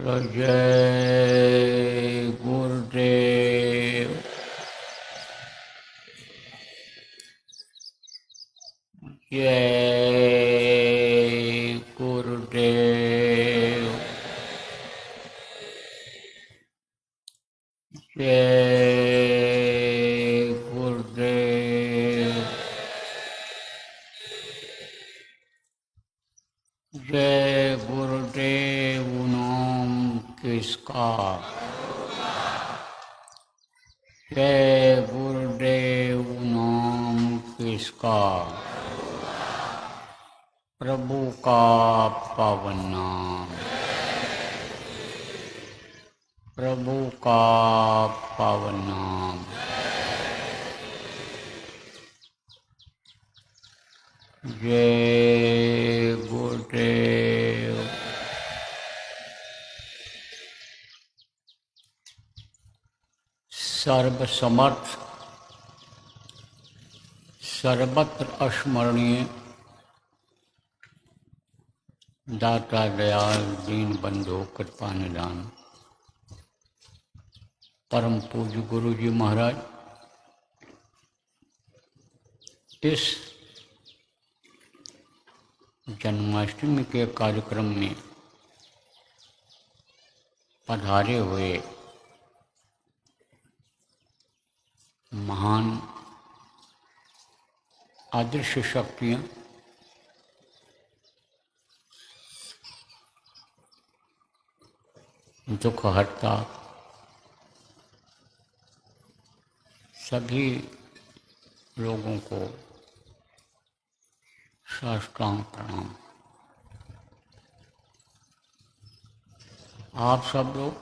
बोलो जय गुरुदेव। जय गुरुदेव। जय गुरुदेव। जय गुरुदेव। नाम किसका? जय गुरुदेव। नाम किसका? प्रभु का पावन नाम। प्रभु का पावन नाम। जय गुरुदेव। सर्वसमर्थ, सर्वत्र अस्मरणीय, दाता दयाल दीन बंधु कृपा निदान, परम पूज्य गुरु जी महाराज इस जन्माष्टमी के कार्यक्रम में पधारे हुए महान अदृश्य शक्तियाँ, दुखहर्ता, सभी लोगों को साष्टांग प्रणाम। आप सब लोग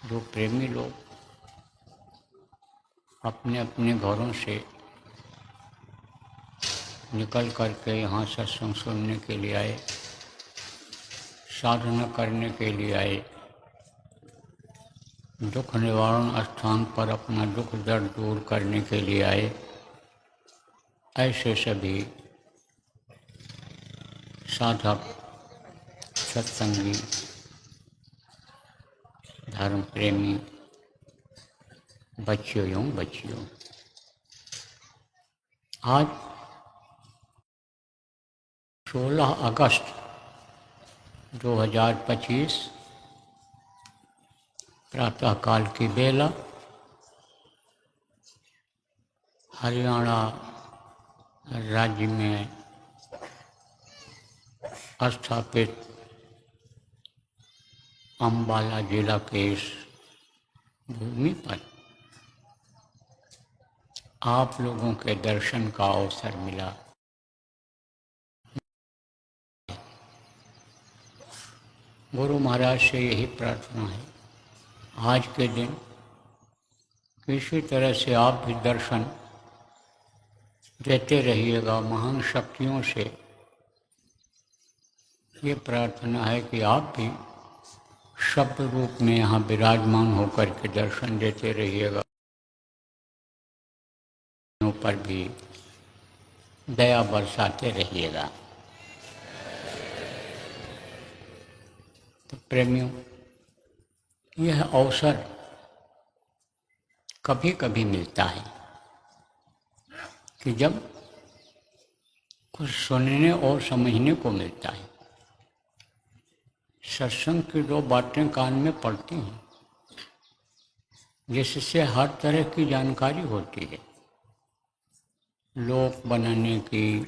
जो प्रेमी लोग अपने अपने घरों से निकल करके यहाँ सत्संग सुनने के लिए आए, साधना करने के लिए आए, दुख निवारण स्थान पर अपना दुख दर्द दूर करने के लिए आए, ऐसे सभी साधक, सत्संगी, धर्म प्रेमी बच्चियों एवं बच्चियों, आज 16 अगस्त 2025 प्रातःकाल की बेला हरियाणा राज्य में स्थापित अम्बाला जिला के इस भूमि पर आप लोगों के दर्शन का अवसर मिला। गुरु महाराज से यही प्रार्थना है, आज के दिन किसी तरह से आप भी दर्शन देते रहिएगा। महान शक्तियों से ये प्रार्थना है कि आप भी शब्द रूप में यहाँ विराजमान होकर के दर्शन देते रहिएगा, पर भी दया बरसाते रहिएगा। तो प्रेमियों, यह अवसर कभी कभी मिलता है कि जब कुछ सुनने और समझने को मिलता है। सत्संग की दो बातें कान में पड़ती हैं जिससे हर तरह की जानकारी होती है, लोक बनाने की,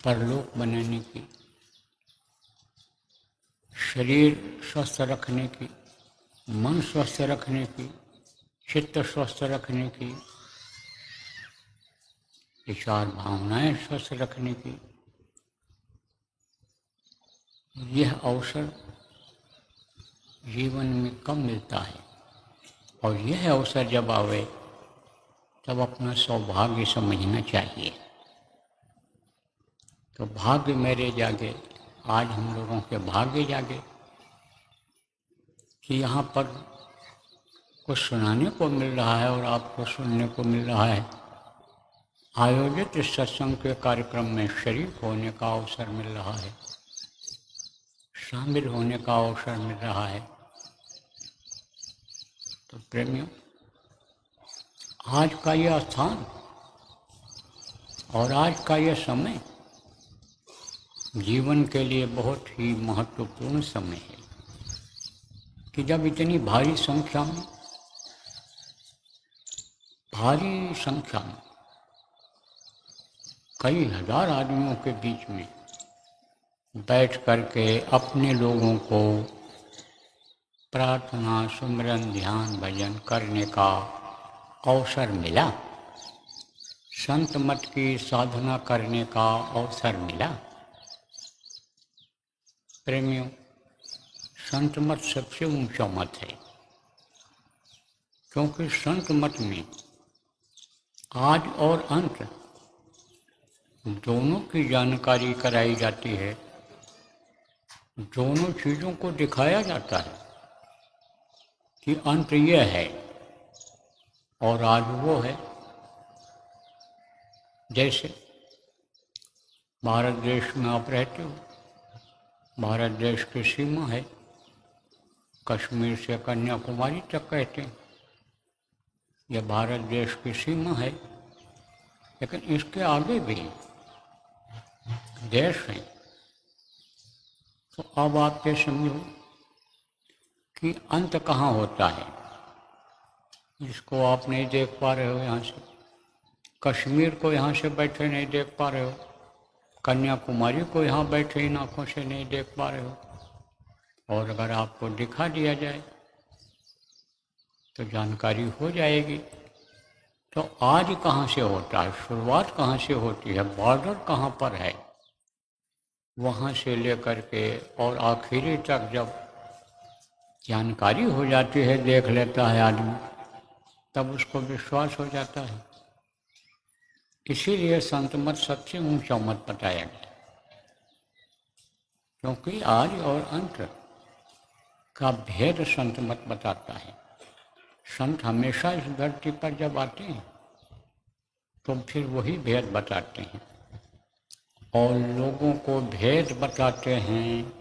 परलोक बनाने की, शरीर स्वस्थ रखने की, मन स्वस्थ रखने की, चित्त स्वस्थ रखने की, विचार भावनाएं स्वस्थ रखने की। यह अवसर जीवन में कम मिलता है और यह अवसर जब आवे तब अपना सौभाग्य समझना चाहिए। तो भाग्य मेरे जागे, आज हम लोगों के भाग्य जागे कि यहाँ पर कुछ सुनाने को मिल रहा है और आपको सुनने को मिल रहा है। आयोजित इस सत्संग के कार्यक्रम में शरीक होने का अवसर मिल रहा है। शामिल होने का अवसर मिल रहा है। तो प्रेमियों, आज का यह स्थान और आज का यह समय जीवन के लिए बहुत ही महत्वपूर्ण समय है कि जब इतनी भारी संख्या में कई हजार आदमियों के बीच में बैठ करके अपने लोगों को प्रार्थना, सुमिरन, ध्यान, भजन करने का अवसर मिला, संत मत की साधना करने का अवसर मिला। प्रेमियों, संत मत सबसे ऊंचा मत है, क्योंकि संत मत में आज और अंत दोनों की जानकारी कराई जाती है, दोनों चीज़ों को दिखाया जाता है कि अंत ये है और आज वो है। जैसे भारत देश में आप रहते हो, भारत देश की सीमा है, कश्मीर से कन्याकुमारी तक कहते हैं, यह भारत देश की सीमा है, लेकिन इसके आगे भी देश हैं। तो अब आप ये समझो कि अंत कहाँ होता है, जिसको आप नहीं देख पा रहे हो यहाँ से, कश्मीर को यहाँ से बैठे नहीं देख पा रहे हो, कन्याकुमारी को यहाँ बैठे इन आँखों से नहीं देख पा रहे हो, और अगर आपको दिखा दिया जाए तो जानकारी हो जाएगी। तो आज कहाँ से होता है, शुरुआत कहाँ से होती है, बॉर्डर कहाँ पर है, वहाँ से लेकर के और आखिरी तक जब जानकारी हो जाती है, देख लेता है आदमी, तब उसको विश्वास हो जाता है। इसीलिए संत मत सबसे ऊंचा मत बताया गया, क्योंकि आज और अंत का भेद संत मत बताता है। संत हमेशा इस धरती पर जब आते हैं तो फिर वही भेद बताते हैं और लोगों को भेद बताते हैं,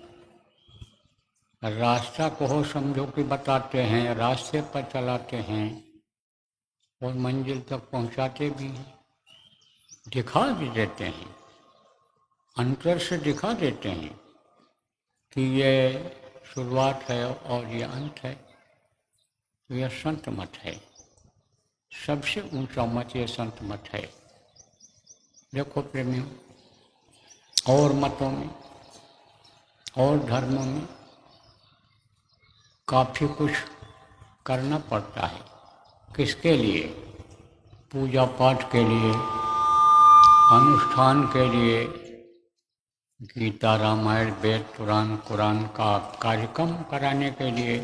रास्ता को हो समझो कि बताते हैं, रास्ते पर चलाते हैं और मंजिल तक पहुंचाते भी हैं, दिखा भी देते हैं, अंतर से दिखा देते हैं कि ये शुरुआत है और ये अंत है। तो यह संत मत है, सबसे ऊंचा मत ये संत मत है। देखो प्रेमियों, और मतों में और धर्मों में काफ़ी कुछ करना पड़ता है। किसके लिए? पूजा पाठ के लिए, अनुष्ठान के लिए, गीता, रामायण, वेद, पुराण, कुरान का कार्यक्रम कराने के लिए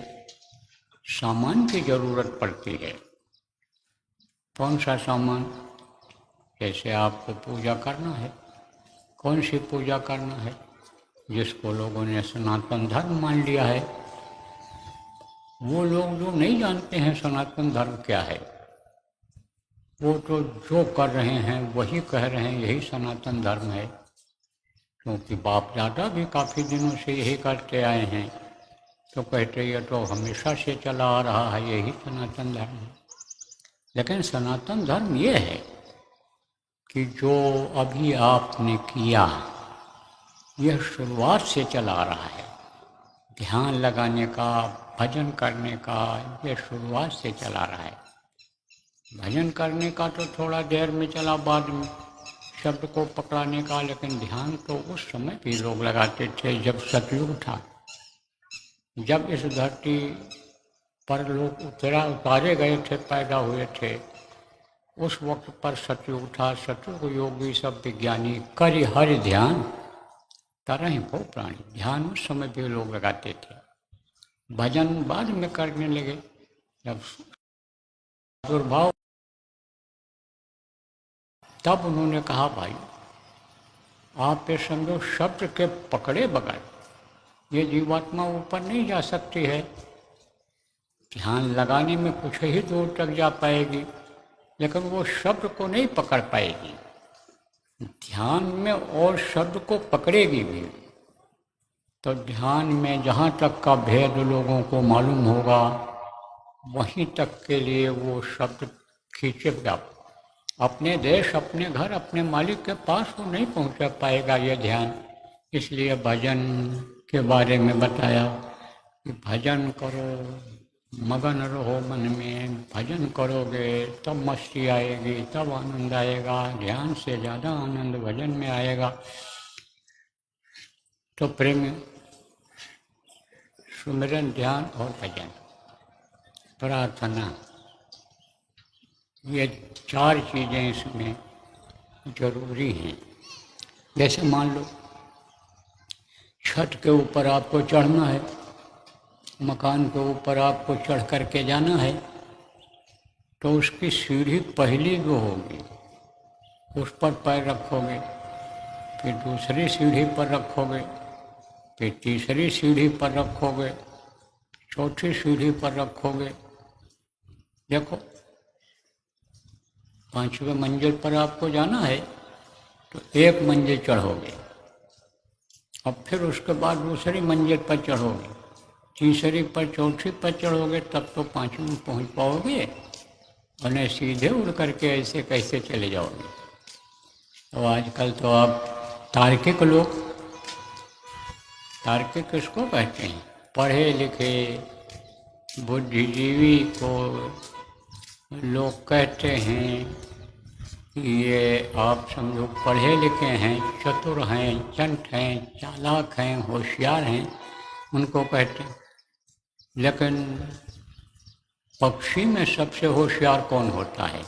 सामान की जरूरत पड़ती है। कौन सा सामान? जैसे आपको पूजा करना है, कौन सी पूजा करना है? जिसको लोगों ने सनातन धर्म मान लिया है, वो लोग जो नहीं जानते हैं सनातन धर्म क्या है, वो तो जो कर रहे हैं वही कह रहे हैं यही सनातन धर्म है, क्योंकि बाप दादा भी काफ़ी दिनों से यही करते आए हैं, तो कहते ये तो हमेशा से चला आ रहा है, यही सनातन धर्म है। लेकिन सनातन धर्म ये है कि जो अभी आपने किया यह शुरुआत से चला आ रहा है, ध्यान लगाने का, भजन करने का, ये शुरुआत से चला रहा है। भजन करने का तो थोड़ा देर में चला, बाद में शब्द को पकड़ाने का, लेकिन ध्यान तो उस समय भी लोग लगाते थे जब सतयुग था, जब इस धरती पर लोग उतारे गए थे, पैदा हुए थे, उस वक्त पर सतयुग था। सतयुग योगी सब विज्ञानी करि हरि ध्यान तरहि भो प्राणी, ध्यान उस समय भी लोग लगाते थे, भजन बाद में करने लगे जब दुर्भाव। तब उन्होंने कहा भाई आप ये समझो शब्द के पकड़े बगैर ये जीवात्मा ऊपर नहीं जा सकती है, ध्यान लगाने में कुछ ही दूर तक जा पाएगी, लेकिन वो शब्द को नहीं पकड़ पाएगी। ध्यान में और शब्द को पकड़ेगी भी, तो ध्यान में जहाँ तक का भेद लोगों को मालूम होगा वहीं तक के लिए वो शब्द खींचेगा। अपने देश, अपने घर, अपने मालिक के पास वो नहीं पहुँच पाएगा ये ध्यान। इसलिए भजन के बारे में बताया कि भजन करो, मगन रहो मन में, भजन करोगे तब मस्ती आएगी, तब आनंद आएगा। ध्यान से ज़्यादा आनंद भजन में आएगा। तो प्रेम, सुमिरन, ध्यान और भजन, प्रार्थना, ये चार चीज़ें इसमें जरूरी हैं। जैसे मान लो छत के ऊपर आपको चढ़ना है, मकान के ऊपर आपको चढ़ कर के जाना है, तो उसकी सीढ़ी पहली जो होगी उस पर पैर रखोगे, फिर दूसरी सीढ़ी पर रखोगे, फिर तीसरी सीढ़ी पर रखोगे, चौथी सीढ़ी पर रखोगे। देखो 5वें मंजिल पर आपको जाना है तो एक मंजिल चढ़ोगे, अब फिर उसके बाद दूसरी मंजिल पर चढ़ोगे, तीसरी पर, चौथी पर चढ़ोगे, तब तो 5वीं में पहुँच पाओगे, और नहीं सीधे उड़ करके ऐसे कैसे चले जाओगे। तो आजकल तो आप तार्किक लोग, तार्किक किसको कहते हैं? पढ़े लिखे बुद्धिजीवी को लोग कहते हैं कि ये आप समझो पढ़े लिखे हैं, चतुर हैं, चंट हैं, चालाक हैं, होशियार हैं, उनको कहते हैं। लेकिन पक्षी में सबसे होशियार कौन होता है?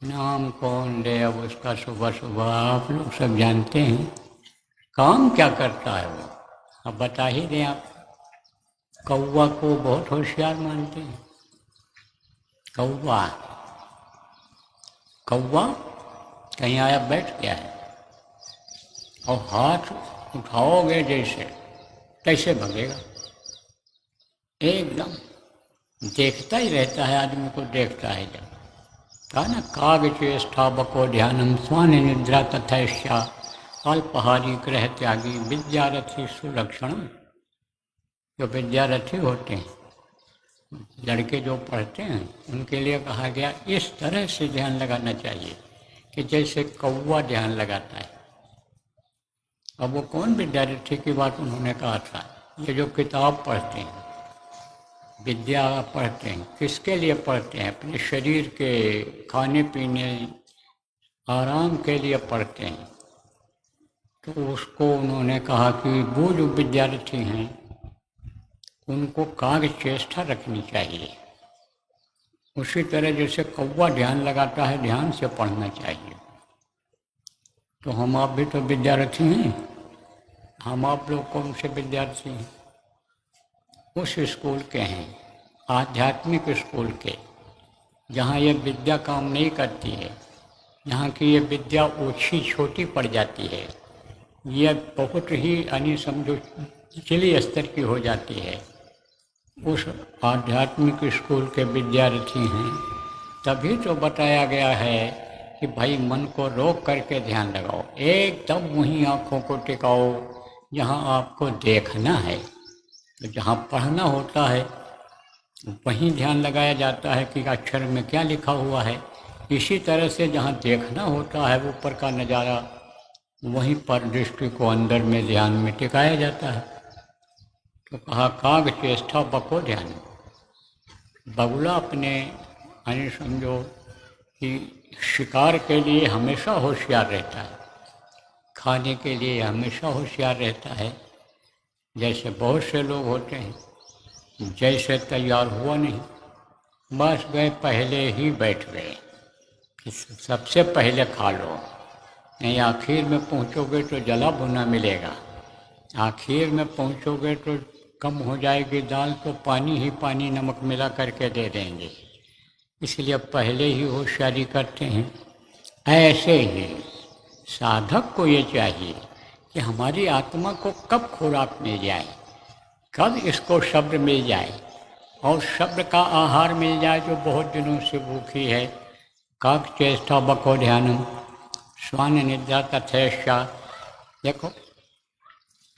नाम कौन दे अब उसका? सुबह सुबह आप लोग सब जानते हैं। काम क्या करता है वो? अब बता ही दें आप। कौवा को बहुत होशियार मानते हैं। कौवा, कौवा कहीं आया बैठ गया है और हाथ उठाओगे जैसे कैसे भगेगा? एकदम देखता ही रहता है, आदमी को देखता है। जब कहा ना, काग चेष्टा बको ध्यानम स्वान निद्रा तथैष्या अल्पहारी गृह त्यागी विद्यारथी सुलक्षण। जो विद्यार्थी होते हैं, लड़के जो पढ़ते हैं, उनके लिए कहा गया इस तरह से ध्यान लगाना चाहिए कि जैसे कौवा ध्यान लगाता है। अब वो कौन विद्यार्थी की बात उन्होंने कहा था? ये जो किताब पढ़ते हैं, विद्या पढ़ते हैं, किसके लिए पढ़ते हैं? अपने शरीर के खाने पीने आराम के लिए पढ़ते हैं। तो उसको उन्होंने कहा कि वो जो विद्यार्थी हैं उनको कार्य चेष्टा रखनी चाहिए। उसी तरह जैसे कौवा ध्यान लगाता है, ध्यान से पढ़ना चाहिए। तो हम आप भी तो विद्यार्थी हैं। हम आप लोग कौन से विद्यार्थी हैं? उस स्कूल के हैं, आध्यात्मिक स्कूल के, जहाँ ये विद्या काम नहीं करती है, जहाँ की ये विद्या ओछी छोटी पड़ जाती है, ये बहुत ही यानी समझो निचले स्तर की हो जाती है। उस आध्यात्मिक स्कूल के विद्यार्थी हैं। तभी तो बताया गया है कि भाई मन को रोक करके ध्यान लगाओ, एकदम वहीं आँखों को टिकाओ जहाँ आपको देखना है। तो जहाँ पढ़ना होता है वहीं ध्यान लगाया जाता है कि अक्षर में क्या लिखा हुआ है। इसी तरह से जहाँ देखना होता है ऊपर का नज़ारा, वहीं पर दृष्टि को अंदर में ध्यान में टिकाया जाता है। तो कहा काग चेष्टा बको ध्यान। बगुला अपने यानी समझो कि शिकार के लिए हमेशा होशियार रहता है, खाने के लिए हमेशा होशियार रहता है। जैसे बहुत से लोग होते हैं, जैसे तैयार हुआ नहीं, बस गए पहले ही बैठ गए कि सबसे पहले खा लो, नहीं आखिर में पहुंचोगे तो जला भुना मिलेगा, आखिर में पहुंचोगे तो कम हो जाएगी दाल, तो पानी ही पानी नमक मिला करके दे देंगे। इसलिए पहले ही होशियारी करते हैं। ऐसे ही साधक को ये चाहिए कि हमारी आत्मा को कब खुराक मिल जाए, कब इसको शब्द मिल जाए और शब्द का आहार मिल जाए जो बहुत दिनों से भूखी है। काक चेष्टा बको ध्यानम स्वान निद्रा तथैष्या। देखो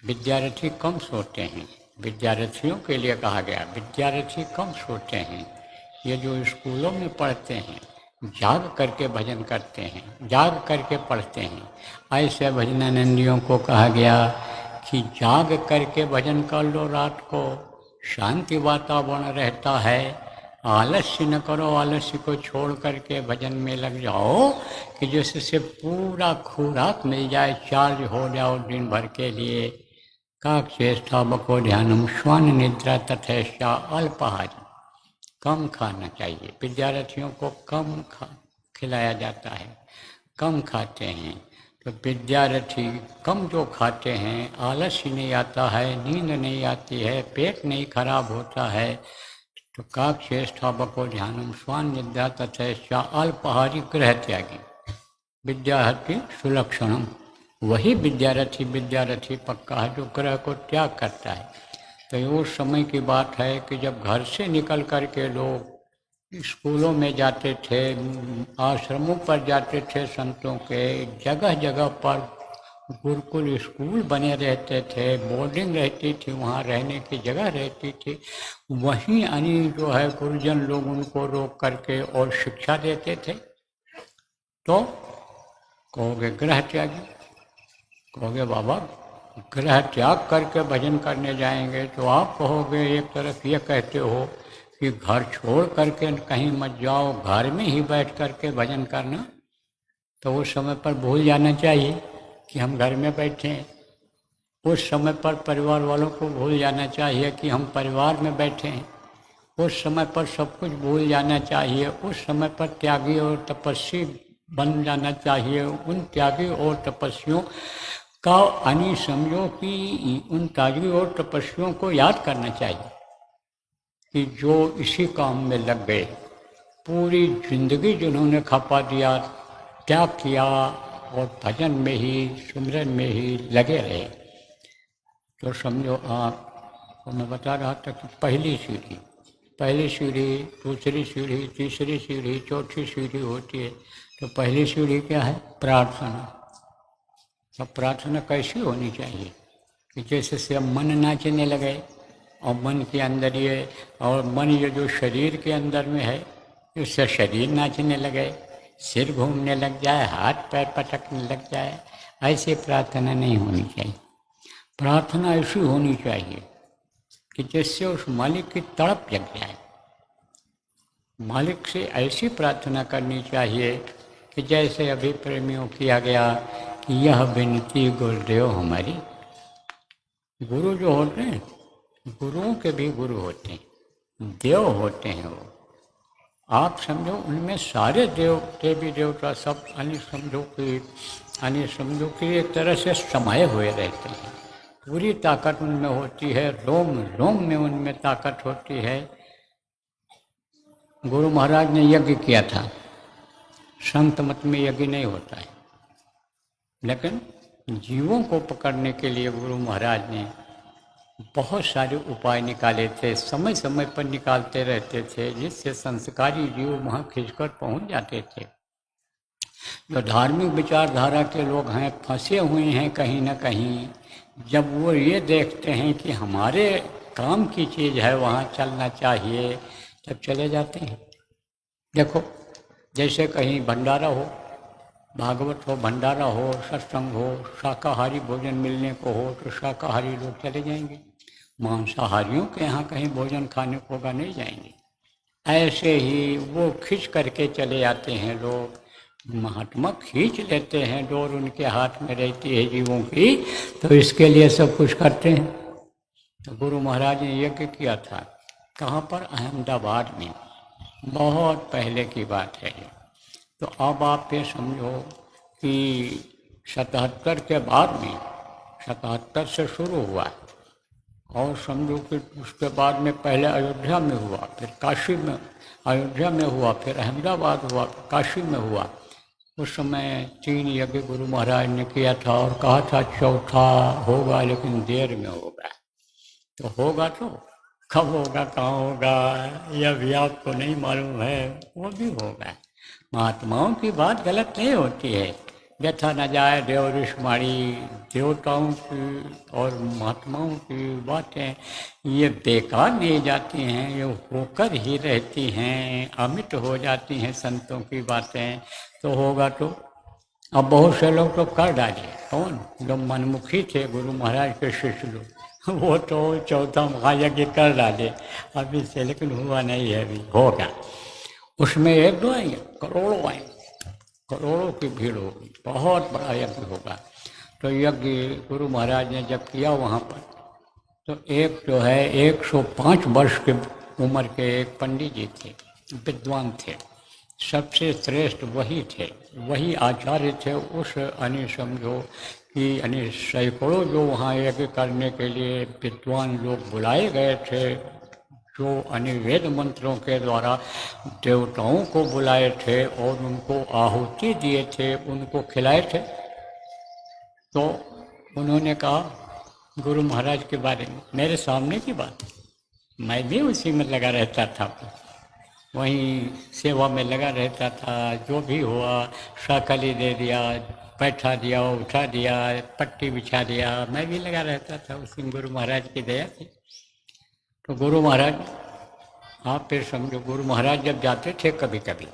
विद्यार्थी कम सोते हैं, विद्यार्थियों के लिए कहा गया विद्यार्थी कम सोते हैं। ये जो स्कूलों में पढ़ते हैं जाग करके भजन करते हैं, जाग करके पढ़ते हैं, ऐसे भजनानंदियों को कहा गया कि जाग करके भजन कर लो रात को, शांति वातावरण रहता है, आलस्य न करो, आलस्य को छोड़ करके भजन में लग जाओ कि जिससे पूरा खुराक मिल जाए, चार्ज हो जाओ दिन भर के लिए। काक्षेष्ठा बको ध्यानम श्वान निद्रा तथैषा अल्पाहारी, कम खाना चाहिए। विद्यार्थियों को कम खिलाया जाता है, कम खाते हैं। तो विद्यार्थी कम जो खाते हैं, आलस्य नहीं आता है, नींद नहीं आती है, पेट नहीं खराब होता है। तो काक्षेष्ठा बको ध्यानम स्वान निद्रा तथैषा अल्पाहारी गृह त्यागी विद्यार्थी सुलक्षणम, वही विद्यार्थी पक्का है जो ग्रह को त्याग करता है। तो ये उस समय की बात है कि जब घर से निकल कर के लोग स्कूलों में जाते थे, आश्रमों पर जाते थे, संतों के जगह जगह पर गुरुकुल स्कूल बने रहते थे, बोर्डिंग रहती थी, वहाँ रहने की जगह रहती थी। वहीं अनेक जो है गुरुजन लोग उनको रोक करके और शिक्षा देते थे। तो कहोगे गृह त्यागी, कहोगे बाबा गृह त्याग करके भजन करने जाएंगे, तो आप कहोगे एक तरफ ये कहते हो कि घर छोड़ करके कहीं मत जाओ, घर में ही बैठ करके भजन करना। तो उस समय पर भूल जाना चाहिए कि हम घर में बैठे हैं। उस समय पर परिवार वालों को भूल जाना चाहिए कि हम परिवार में बैठे हैं। उस समय पर सब कुछ भूल जाना चाहिए। उस समय पर त्यागी और तपस्वी बन जाना चाहिए। उन त्यागी और तपस्वियों का यानी समझो कि उन त्यागी और तपस्वियों को याद करना चाहिए कि जो इसी काम में लग गए, पूरी जिंदगी जिन्होंने खपा दिया, त्याग किया और भजन में ही सिमरन में ही लगे रहे। तो समझो आप, तो मैं बता रहा था कि पहली सीढ़ी, दूसरी सीढ़ी, तीसरी सीढ़ी, चौथी सीढ़ी होती है। तो पहली सीढ़ी क्या है? प्रार्थना। तो प्रार्थना कैसी होनी चाहिए कि जैसे से मन नाचने लगे और मन के अंदर ये, और मन ये जो शरीर के अंदर में है, उससे शरीर नाचने लगे, सिर घूमने लग जाए, हाथ पैर पटकने लग जाए, ऐसी प्रार्थना नहीं होनी चाहिए। प्रार्थना ऐसी होनी चाहिए कि जिससे उस मालिक की तड़प जग जाए। मालिक से ऐसी प्रार्थना करनी चाहिए कि जैसे अभी प्रेमियों किया गया कि यह विनती गुरुदेव हमारी। गुरु जो होते हैं, गुरुओं के भी गुरु होते हैं, देव होते हैं वो। आप समझो उनमें सारे देवी देवता सब समझो कि एक तरह से समाये हुए रहते हैं। पूरी ताकत उनमें होती है, रोम रोम में उनमें ताकत होती है। गुरु महाराज ने यज्ञ किया था, संत मत में यज्ञ नहीं होता है, लेकिन जीवों को पकड़ने के लिए गुरु महाराज ने बहुत सारे उपाय निकाले थे, समय समय पर निकालते रहते थे, जिससे संस्कारी जीव वहाँ खिंचकर पहुँच जाते थे। जो धार्मिक विचारधारा के लोग हैं, फंसे हुए हैं कहीं न कहीं, जब वो ये देखते हैं कि हमारे काम की चीज़ है, वहाँ चलना चाहिए, तब चले जाते हैं। देखो जैसे कहीं भंडारा हो, भागवत हो, भंडारा हो, सत्संग हो, शाकाहारी भोजन मिलने को हो तो शाकाहारी लोग चले जाएंगे, मांसाहारियों के यहाँ कहीं भोजन खाने को होगा नहीं जाएंगे। ऐसे ही वो खींच करके चले जाते हैं लोग, महात्मा खींच लेते हैं, डोर उनके हाथ में रहती है जीवों की, तो इसके लिए सब कुछ करते हैं। तो गुरु महाराज ने यज्ञ किया था, कहाँ पर? अहमदाबाद में, बहुत पहले की बात है ये। तो अब आप ये समझो कि 77 के बाद में, 77 से शुरू हुआ और समझो कि उसके बाद में पहले अयोध्या में हुआ, फिर काशी में, अयोध्या में हुआ, फिर अहमदाबाद हुआ, फिर काशी में हुआ। उस समय 3 यज्ञ गुरु महाराज ने किया था और कहा था चौथा होगा लेकिन देर में होगा। तो होगा तो कब होगा, कहाँ होगा, यह भी आपको नहीं मालूम है, वो भी होगा। महात्माओं की बात गलत नहीं होती है, व्यथा न जाए देव ऋषिमाणी। देवताओं की और महात्माओं की बातें ये बेकार नहीं जाती हैं, ये होकर ही रहती हैं, अमिट हो जाती हैं संतों की बातें। तो होगा तो अब बहुत से लोग तो कर डाले। कौन? जो मनमुखी थे गुरु महाराज के शिष्य लोग, वो तो चौथा महायज्ञ कर डाले अभी से, लेकिन हुआ नहीं है, अभी होगा। उसमें एक दो आएंगे, करोड़ों आएंगे, करोड़ों की भीड़ होगी, बहुत बड़ा यज्ञ होगा। तो यज्ञ गुरु महाराज ने जब किया वहाँ पर, तो एक जो है 105 वर्ष के उम्र के एक पंडित जी थे, विद्वान थे, सबसे श्रेष्ठ वही थे, वही आचार्य थे। उस समझो कि सैकड़ों जो वहाँ यज्ञ करने के लिए विद्वान लोग बुलाए गए थे, जो वेद मंत्रों के द्वारा देवताओं को बुलाए थे और उनको आहुति दिए थे, उनको खिलाए थे। तो उन्होंने कहा गुरु महाराज के बारे में, मेरे सामने की बात, मैं भी उसी में लगा रहता था, वहीं सेवा में लगा रहता था। जो भी हुआ शाकली दे दिया, बैठा दिया, उठा दिया, पट्टी बिछा दिया, मैं भी लगा रहता था उसी गुरु महाराज की दया थी। तो गुरु महाराज, आप फिर समझो, गुरु महाराज जब जाते थे कभी कभी,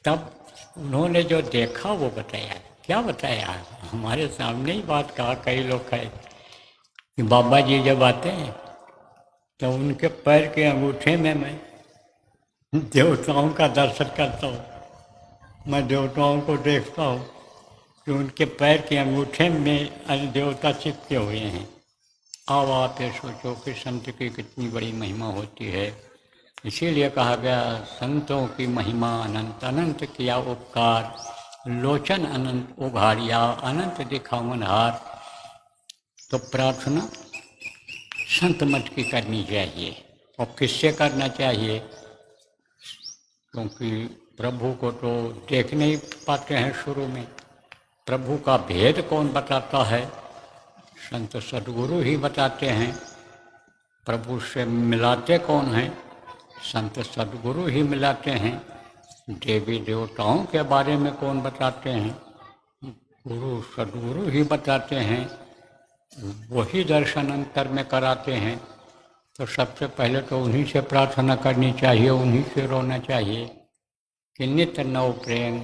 तब उन्होंने जो देखा वो बताया। क्या बताया? हमारे सामने ही बात कहा, कई लोग कहे कि बाबा जी जब आते हैं तो उनके पैर के अंगूठे में मैं देवताओं का दर्शन करता हूँ, मैं देवताओं को देखता हूँ कि उनके पैर के अंगूठे में देवता चिपके हुए हैं। अब आप ये सोचो कि संत की कितनी बड़ी महिमा होती है। इसीलिए कहा गया संतों की महिमा अनंत, अनंत किया उपकार, लोचन अनंत उघाड़िया, अनंत दिखावन हार। तो प्रार्थना संत मत की करनी चाहिए। और किससे करना चाहिए? क्योंकि प्रभु को तो देख नहीं पाते हैं शुरू में, प्रभु का भेद कौन बताता है? संत सद्गुरु ही बताते हैं। प्रभु से मिलाते कौन हैं? संत सद्गुरु ही मिलाते हैं। देवी देवताओं के बारे में कौन बताते हैं? गुरु सद्गुरु ही बताते हैं, वही दर्शन अंतर में कराते हैं। तो सबसे पहले तो उन्हीं से प्रार्थना करनी चाहिए, उन्हीं से रोना चाहिए कि नित्य नव प्रेम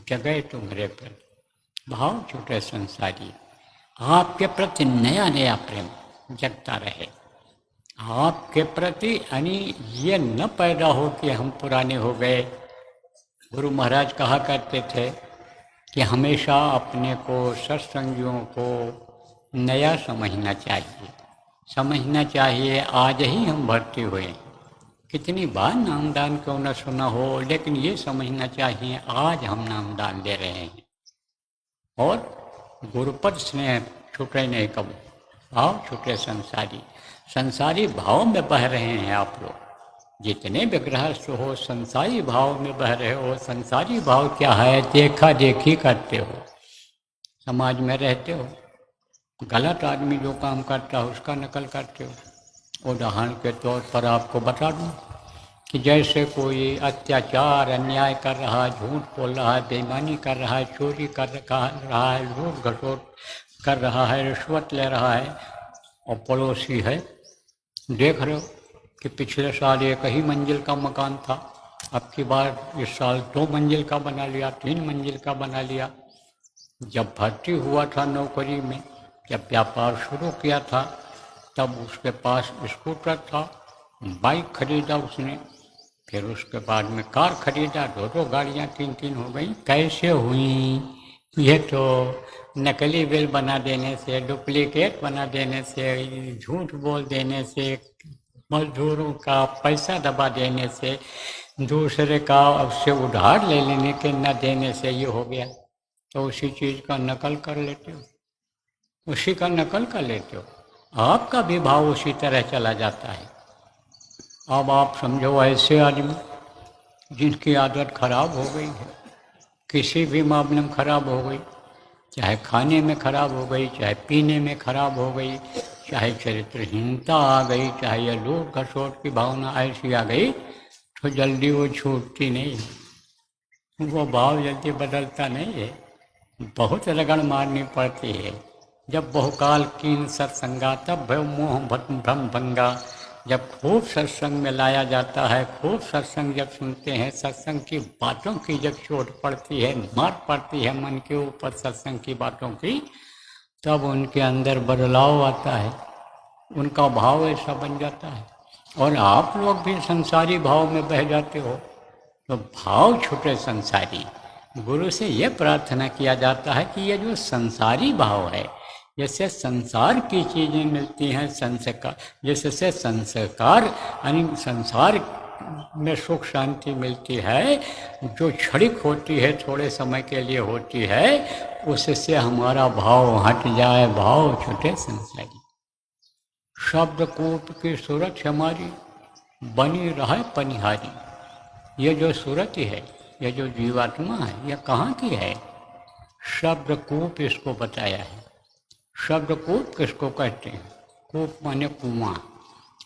जगह तुम्हारे पर, भाव छूटे संसारी। आपके प्रति नया नया प्रेम जगता रहे, आपके प्रति यानी ये न पैदा हो कि हम पुराने हो गए। गुरु महाराज कहा करते थे कि हमेशा अपने को, सत्संगियों को नया समझना चाहिए, समझना चाहिए। आज ही हम भर्ती हुए, कितनी बार नामदान क्यों न सुना हो, लेकिन ये समझना चाहिए आज हम नामदान दे रहे हैं। और गुरुपद स्नेह छूटे नहीं कब, भाव छूटे संसारी। संसारी भाव में बह रहे हैं आप लोग, जितने भी गृहस्थ हो संसारी भाव में बह रहे हो। संसारी भाव क्या है? देखा देखी करते हो, समाज में रहते हो, गलत आदमी जो काम करता है उसका नकल करते हो। उदाहरण के तौर पर आपको बता दूं कि जैसे कोई अत्याचार अन्याय कर रहा है, झूठ बोल रहा है, बेईमानी कर रहा है, चोरी कर रहा है, लूट घसोट कर रहा है, रिश्वत ले रहा है, और पड़ोसी है, देख रहे हो कि पिछले साल 1 मंजिल का मकान था, अब की बार इस साल 2 मंजिल का बना लिया, 3 मंजिल का बना लिया। जब भर्ती हुआ था नौकरी में, जब व्यापार शुरू किया था, तब उसके पास स्कूटर था, बाइक खरीदा उसने, फिर उसके बाद में कार खरीदा, 2 गाड़ियाँ 3 हो गई। कैसे हुई? ये तो नकली बिल बना देने से, डुप्लीकेट बना देने से, झूठ बोल देने से, मजदूरों का पैसा दबा देने से, दूसरे का उससे उधार ले लेने के न देने से ये हो गया। तो उसी चीज़ का नकल कर लेते हो, उसी का नकल कर लेते हो, आपका भी भाव उसी तरह चला जाता है। अब आप समझो ऐसे आदमी जिनकी आदत खराब हो गई है, किसी भी मामले में खराब हो गई, चाहे खाने में खराब हो गई, चाहे पीने में खराब हो गई, चाहे चरित्रहीनता आ गई, चाहे यह लूट खसोट की भावना ऐसी आ गई, तो जल्दी वो छूटती नहीं। वो भाव जल्दी बदलता नहीं है, बहुत रगड़ मारनी पड़ती है। जब बहुकाल कीन सत्संगा तब भय मोह भ्रम भंगा। जब खूब सत्संग में लाया जाता है, खूब सत्संग जब सुनते हैं, सत्संग की बातों की जब चोट पड़ती है, मार पड़ती है मन के ऊपर सत्संग की बातों की, तब उनके अंदर बदलाव आता है, उनका भाव ऐसा बन जाता है। और आप लोग भी संसारी भाव में बह जाते हो, तो भाव छूटे संसारी। गुरु से यह प्रार्थना किया जाता है कि ये जो संसारी भाव है, जैसे संसार की चीज़ें मिलती हैं, संस्कार जैसे संस्कार यानी संसार में सुख शांति मिलती है, जो क्षणिक होती है, थोड़े समय के लिए होती है, उससे हमारा भाव हट जाए, भाव छूटे संसारी। शब्दकूट की सूरत हमारी बनी रहे पनिहारी। ये जो सूरत है, ये जो जीवात्मा है, यह कहाँ की है? शब्दकूप इसको बताया है। शब्दकूप किसको कहते हैं? कूप माने कुआं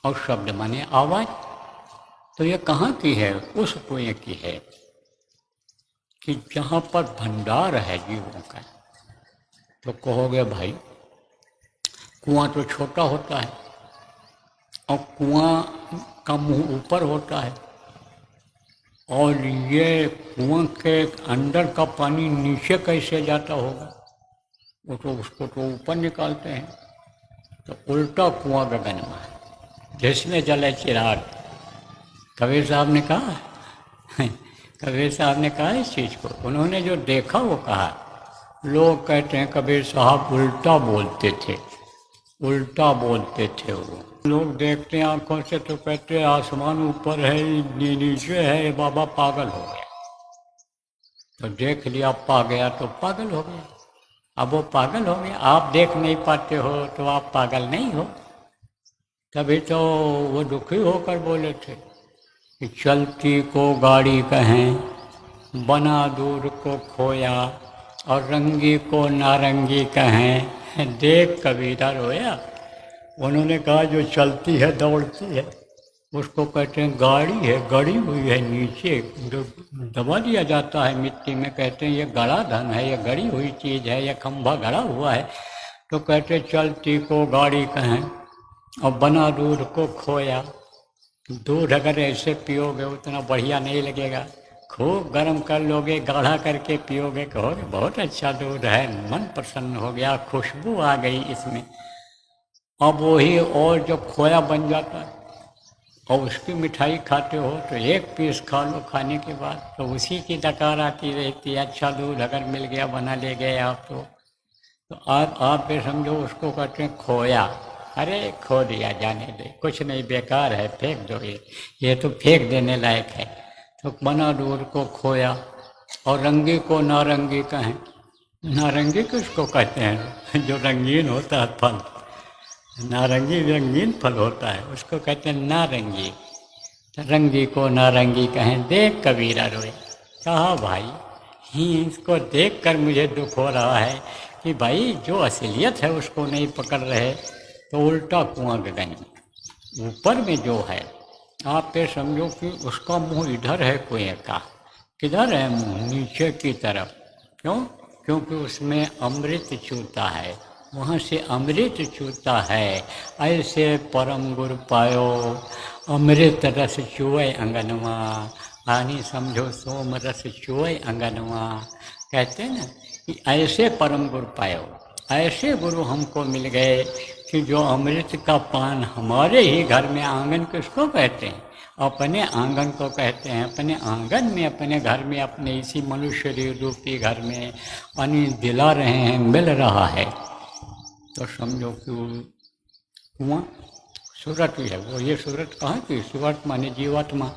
और शब्द माने आवाज। तो ये कहाँ की है? उस कुएं की है कि जहाँ पर भंडार है जीवों का। तो कहोगे भाई कुआं तो छोटा होता है और कुआं का मुंह ऊपर होता है, और ये कुआं के अंदर का पानी नीचे कैसे जाता होगा? वो तो उसको तो ऊपर निकालते हैं। तो उल्टा कुआं गगन में, जिसमें जले चिराग। कबीर साहब ने कहा कबीर साहब ने कहा इस चीज़ को, उन्होंने जो देखा वो कहा। लोग कहते हैं कबीर साहब उल्टा बोलते थे, उल्टा बोलते थे। वो लोग देखते हैं आंखों से तो कहते हैं आसमान ऊपर है, नीचे है, बाबा पागल हो गया। तो देख लिया पा गया तो पागल हो गया। अब वो पागल हो गया, आप देख नहीं पाते हो तो आप पागल नहीं हो। तभी तो वो दुखी होकर बोले थे कि चलती को गाड़ी कहें, बना दूर को खोया, और रंगी को नारंगी कहें, देख कबीरा रोया। उन्होंने कहा जो चलती है दौड़ती है उसको कहते हैं गाड़ी है, गड़ी हुई है नीचे, जो दबा दिया जाता है मिट्टी में, कहते हैं ये गड़ा धन है, ये गड़ी हुई चीज़ है, ये खंभा गड़ा हुआ है। तो कहते चलती को गाड़ी कहें और बना दूध को खोया। दूध अगर ऐसे पियोगे उतना बढ़िया नहीं लगेगा, खूब गर्म कर लोगे, गाढ़ा करके पियोगे, कहोगे बहुत अच्छा दूध है, मन प्रसन्न हो गया, खुशबू आ गई इसमें। अब वही और जब खोया बन जाता है और उसकी मिठाई खाते हो तो एक पीस खा लो, खाने के बाद तो उसी की डकार आती रहती है। अच्छा दूध अगर मिल गया, बना ले गए आप तो आप भी समझो उसको कहते हैं खोया। अरे खो दिया, जाने दे, कुछ नहीं, बेकार है, फेंक दो, ये तो फेंक देने लायक है। तो बना दूध को खोया और रंगी को नारंगी कहें। नारंगी किसको कहते हैं? जो रंगीन होता है फल, नारंगी रंगीन फल होता है, उसको कहते हैं नारंगी। तो रंगी को नारंगी कहें, देख कबीरा रोए। कहा भाई ही इसको देख कर मुझे दुख हो रहा है कि भाई जो असलियत है उसको नहीं पकड़ रहे। तो उल्टा कुआं गगन, ऊपर में जो है आप पे समझो कि उसका मुंह इधर है कुएं का। किधर है मुंह? नीचे की तरफ। क्यों? क्योंकि उसमें अमृत चूता है, वहाँ से अमृत चूता है। ऐसे परम गुरु पायो, अमृत रस चुए अंगनवा, आनी समझो सोम रस चुए अंगनवा। कहते हैं ना कि ऐसे परम गुरु पायो, ऐसे गुरु हमको मिल गए कि जो अमृत का पान हमारे ही घर में, आंगन किसको कहते हैं? अपने आंगन को कहते हैं। अपने आंगन में, अपने घर में, अपने इसी मनुष्य रूपी घर में पानी दिला रहे हैं, मिल रहा है। तो समझो कि कुआं सूरत ही है वो। ये सूरत कहाँ की? सूरत माने जीवात्मा।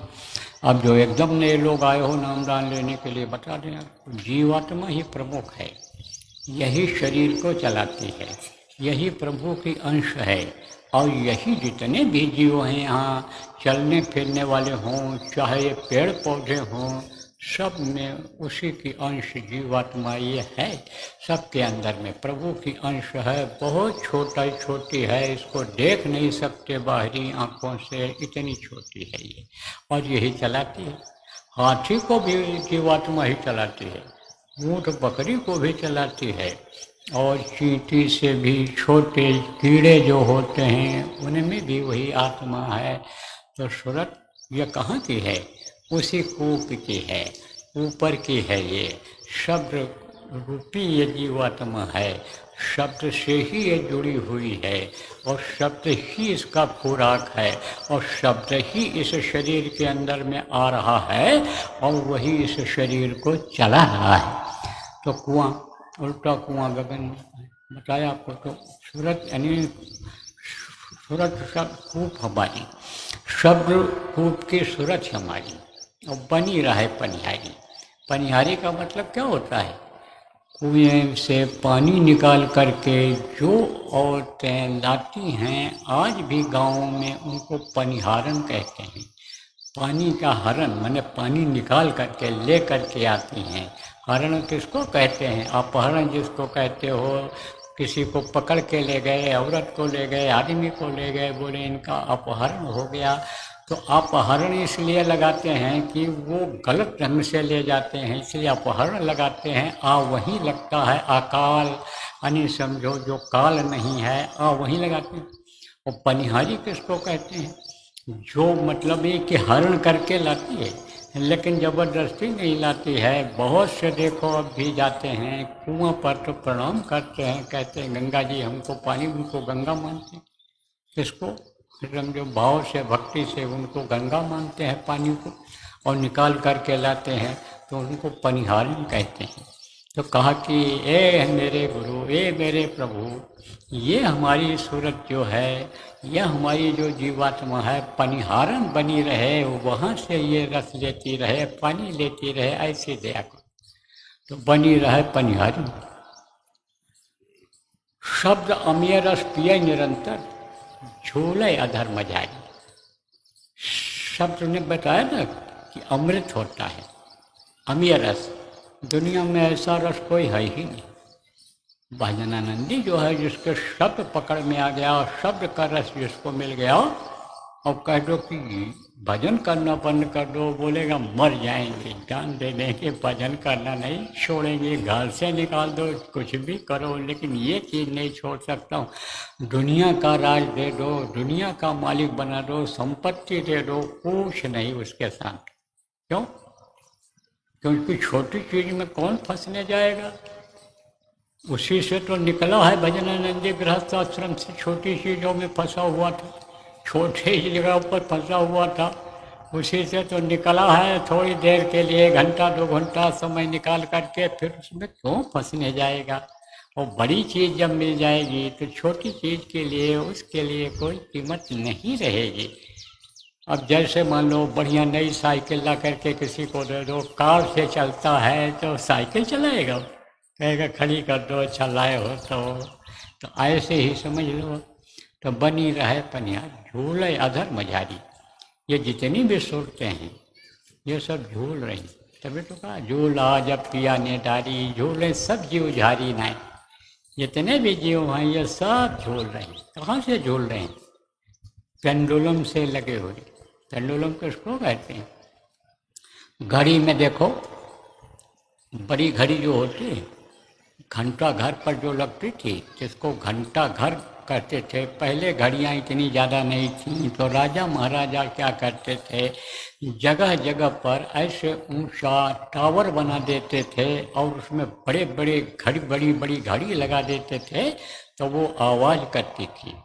अब जो एकदम नए लोग आए हो नामदान लेने के लिए बता दें, जीवात्मा ही प्रमुख है, यही शरीर को चलाती है, यही प्रभु की अंश है। और यही जितने भी जीव हैं यहाँ, चलने फिरने वाले हों, चाहे पेड़ पौधे हों, सब में उसी की अंश जीवात्मा ये है। सबके अंदर में प्रभु की अंश है। बहुत छोटी है, इसको देख नहीं सकते बाहरी आंखों से, इतनी छोटी है ये, और यही चलाती है। हाथी को भी जीवात्मा ही चलाती है, ऊँट बकरी को भी चलाती है, और चींटी से भी छोटे कीड़े जो होते हैं उनमें भी वही आत्मा है। तो सूरत ये कहाँ की है? उसी कूप की है, ऊपर की है। ये शब्द रूपी ये जीवात्मा है, शब्द से ही ये जुड़ी हुई है, और शब्द ही इसका खुराक है, और शब्द ही इस शरीर के अंदर में आ रहा है, और वही इस शरीर को चला रहा है। तो कुआं, उल्टा कुआं गगन में बताया आपको। तो सूरत यानी सूरत सब कूप हमारी, शब्द कूप की सूरत हमारी, और बनी रहे पनिहारी। पनिहारी का मतलब क्या होता है? कुएं से पानी निकाल करके जो औरतें लाती हैं, आज भी गाँव में उनको पनिहारन कहते हैं। पानी का हरण माने पानी निकाल करके ले करके आती हैं। हरण किसको कहते हैं? अपहरण जिसको कहते हो। किसी को पकड़ के ले गए, औरत को ले गए, आदमी को ले गए, बोले इनका अपहरण हो गया। तो अपहरण इसलिए लगाते हैं कि वो गलत ढंग से ले जाते हैं, इसलिए अपहरण लगाते हैं। आ वहीं लगता है अकाल, यानी समझो जो काल नहीं है, आ वहीं लगाते हैं। और पनिहारी किसको कहते हैं? जो मतलब ये कि हरण करके लाती है, लेकिन ज़बरदस्ती नहीं लाती है। बहुत से देखो अब भी जाते हैं कुआं पर तो प्रणाम करते हैं, कहते हैं गंगा जी हमको पानी, उनको गंगा मानते हैं। किसको? जो भाव से भक्ति से उनको गंगा मानते हैं पानी को, और निकाल करके लाते हैं, तो उनको पनिहारन कहते हैं। तो कहा कि ए मेरे गुरु, ए मेरे प्रभु, ये हमारी सूरत जो है, यह हमारी जो जीवात्मा है, पनिहारन बनी रहे, वहाँ से ये रस लेती रहे, पानी लेती रहे, ऐसी दया को। तो बनी रहे पनिहारी। शब्द अमीय रस पिए निरंतर, झूले अधर्म जारी। शब्द ने बताया ना कि अमृत होता है, अमीय रस। दुनिया में ऐसा रस कोई है ही नहीं। भजनानंदी जो है, जिसके शब्द पकड़ में आ गया, और शब्द का रस जिसको मिल गया, और कह दो कि भजन करना बंद कर दो, बोलेगा मर जाएंगे, जान दे देंगे, भजन करना नहीं छोड़ेंगे, घर से निकाल दो, कुछ भी करो, लेकिन ये चीज़ नहीं छोड़ सकता हूँ। दुनिया का राज दे दो, दुनिया का मालिक बना दो, संपत्ति दे दो, कुछ नहीं उसके साथ। क्यों? क्योंकि छोटी चीज़ में कौन फंसने जाएगा? उसी से तो निकला है भजनानंदी गृहस्थ आश्रम से, छोटी चीज़ों में फंसा हुआ था, छोटे ही जगह पर फंसा हुआ था, उसी से तो निकला है। थोड़ी देर के लिए, घंटा 2 घंटा समय निकाल करके, फिर उसमें क्यों फंसने जाएगा? और बड़ी चीज़ जब मिल जाएगी तो छोटी चीज़ के लिए, उसके लिए कोई कीमत नहीं रहेगी। अब जैसे मान लो बढ़िया नई साइकिल ला करके किसी को दे दो, कार से चलता है तो साइकिल चलाएगा, कहेगा खड़ी कर दो, अच्छा लाए हो तो ऐसे ही समझ लो। तो बनी रहे पनिया, झूले अधर्म जारी। ये जितनी भी सूरतें हैं, ये सब झूल रही। तभी तो कहा झूला जब पिया ने डारी, झूले सब जीव झारी नाय। जितने भी जीव हैं ये सब झूल रहे हैं। कहाँ से झूल रहे हैं? पेंडुलम से लगे हुए। पेंडुलम किसको कहते हैं? घड़ी में देखो, बड़ी घड़ी जो होती है, घंटा घर पर जो लगती थी, जिसको घंटा घर कहते थे। पहले घड़ियाँ इतनी ज़्यादा नहीं थीं, तो राजा महाराजा क्या करते थे, जगह जगह पर ऐसे ऊंचा टावर बना देते थे, और उसमें बड़े बड़े बड़ी बड़ी घड़ी लगा देते थे, तो वो आवाज़ करती थी।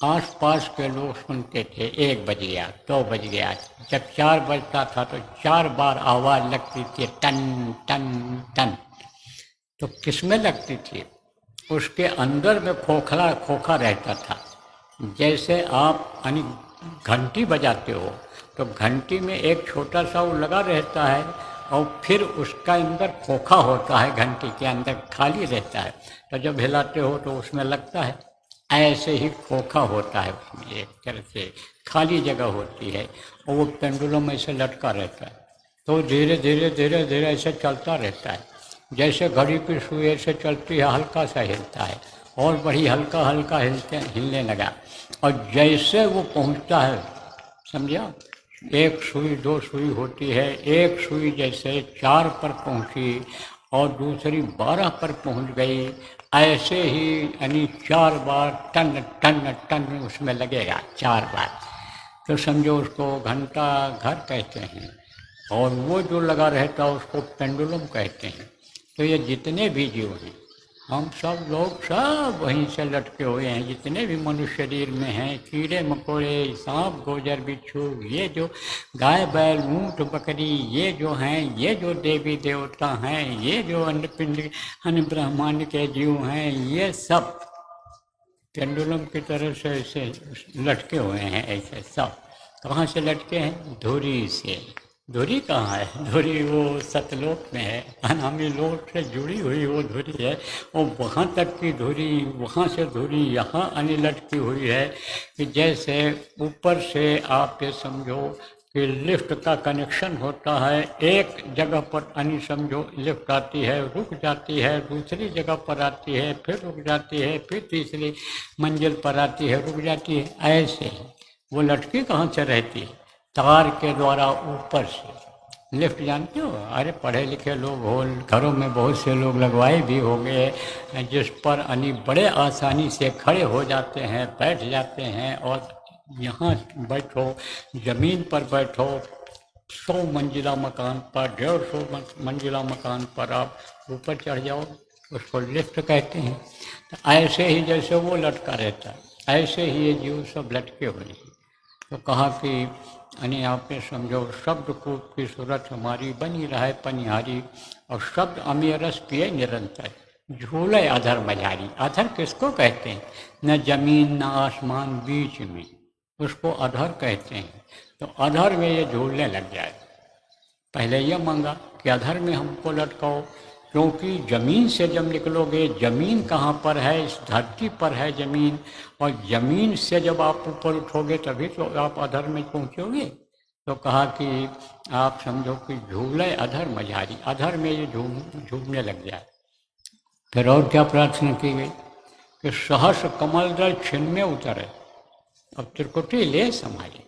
आस पास के लोग सुनते थे, 1 बज गया, 2 बज गया। जब 4 बजता था तो 4 बार आवाज़ लगती थी, टन टन टन। तो किसमें लगती थी? उसके अंदर में खोखा रहता था। जैसे आप घंटी बजाते हो, तो घंटी में एक छोटा सा वो लगा रहता है, और फिर उसका अंदर खोखा होता है, घंटी के अंदर खाली रहता है, तो जब हिलाते हो तो उसमें लगता है। ऐसे ही खोखा होता है, उसमें एक तरह से खाली जगह होती है, और वो पेंडुलम ऐसे लटका रहता है। तो धीरे धीरे धीरे धीरे ऐसे चलता रहता है। जैसे घड़ी की सुई ऐसे चलती है, हल्का सा हिलता है, और बड़ी हल्का हल्का हिलने लगा। और जैसे वो पहुंचता है, समझा, एक सुई 2 सुई होती है, एक सुई जैसे 4 पर पहुंची और दूसरी 12 पर पहुंच गई, ऐसे ही यानी 4 बार टन टन टन उसमें लगेगा 4 बार, तो समझो उसको घंटा घर कहते हैं। और वो जो लगा रहता है उसको पेंडुलम कहते हैं। तो ये जितने भी जीव हैं, हम सब लोग सब वहीं से लटके हुए हैं, जितने भी मनुष्य शरीर में हैं, कीड़े मकोड़े, सांप गोजर बिच्छू, ये जो गाय बैल ऊँट बकरी, ये जो हैं, ये जो देवी देवता हैं, ये जो अन्य पिंड अन्य ब्रह्मांड के जीव हैं, ये सब पेंडुलम की तरह से ऐसे लटके हुए हैं। ऐसे सब कहाँ से लटके हैं? धुरी से। धुरी कहाँ है? धुरी वो सतलोक में है, अनामी लोक से जुड़ी हुई वो धुरी है। और वहाँ तक की धुरी, वहाँ से धुरी यहाँ आने लटकी हुई है कि जैसे ऊपर से आप ये समझो कि लिफ्ट का कनेक्शन होता है, एक जगह पर आनी समझो लिफ्ट आती है, रुक जाती है, दूसरी जगह पर आती है, फिर रुक जाती है, फिर तीसरी मंजिल पर आती है, रुक जाती है। ऐसे ही वो लटकी कहाँ से रहती है? तार के द्वारा ऊपर से। लिफ्ट जानते हो? अरे पढ़े लिखे लोग हो, घरों में बहुत से लोग लगवाए भी हो गए, जिस पर यानी बड़े आसानी से खड़े हो जाते हैं, बैठ जाते हैं और यहाँ बैठो, ज़मीन पर बैठो, 100 मंजिला मकान पर, 150 मंजिला मकान पर आप ऊपर चढ़ जाओ, उसको लिफ्ट कहते हैं। तो ऐसे ही जैसे वो लटका रहता है, ऐसे ही ये जीव सब लटके हुए हैं। तो कहा कि यानी आप ये समझो शब्द कूट की सूरत हमारी बनी रहे पनिहारी, और शब्द अमीय रस पिए निरंतर, झूले अधर मझारी। अधर किसको कहते हैं? न जमीन न आसमान बीच में, उसको अधर कहते हैं। तो अधर में ये झूलने लग जाए। पहले ये मांगा कि अधर में हमको लटकाओ, क्योंकि ज़मीन से जब निकलोगे, ज़मीन कहाँ पर है? इस धरती पर है ज़मीन, और ज़मीन से जब आप ऊपर उठोगे तभी तो आप अधर में पहुँचोगे। तो कहा कि आप समझो कि झूले अधर मझारी, अधर में ये झूमने लग जाए। फिर और क्या प्रार्थना की गई कि सहस कमल दल छिन में उतरे, अब त्रिकुटी ले संभाले।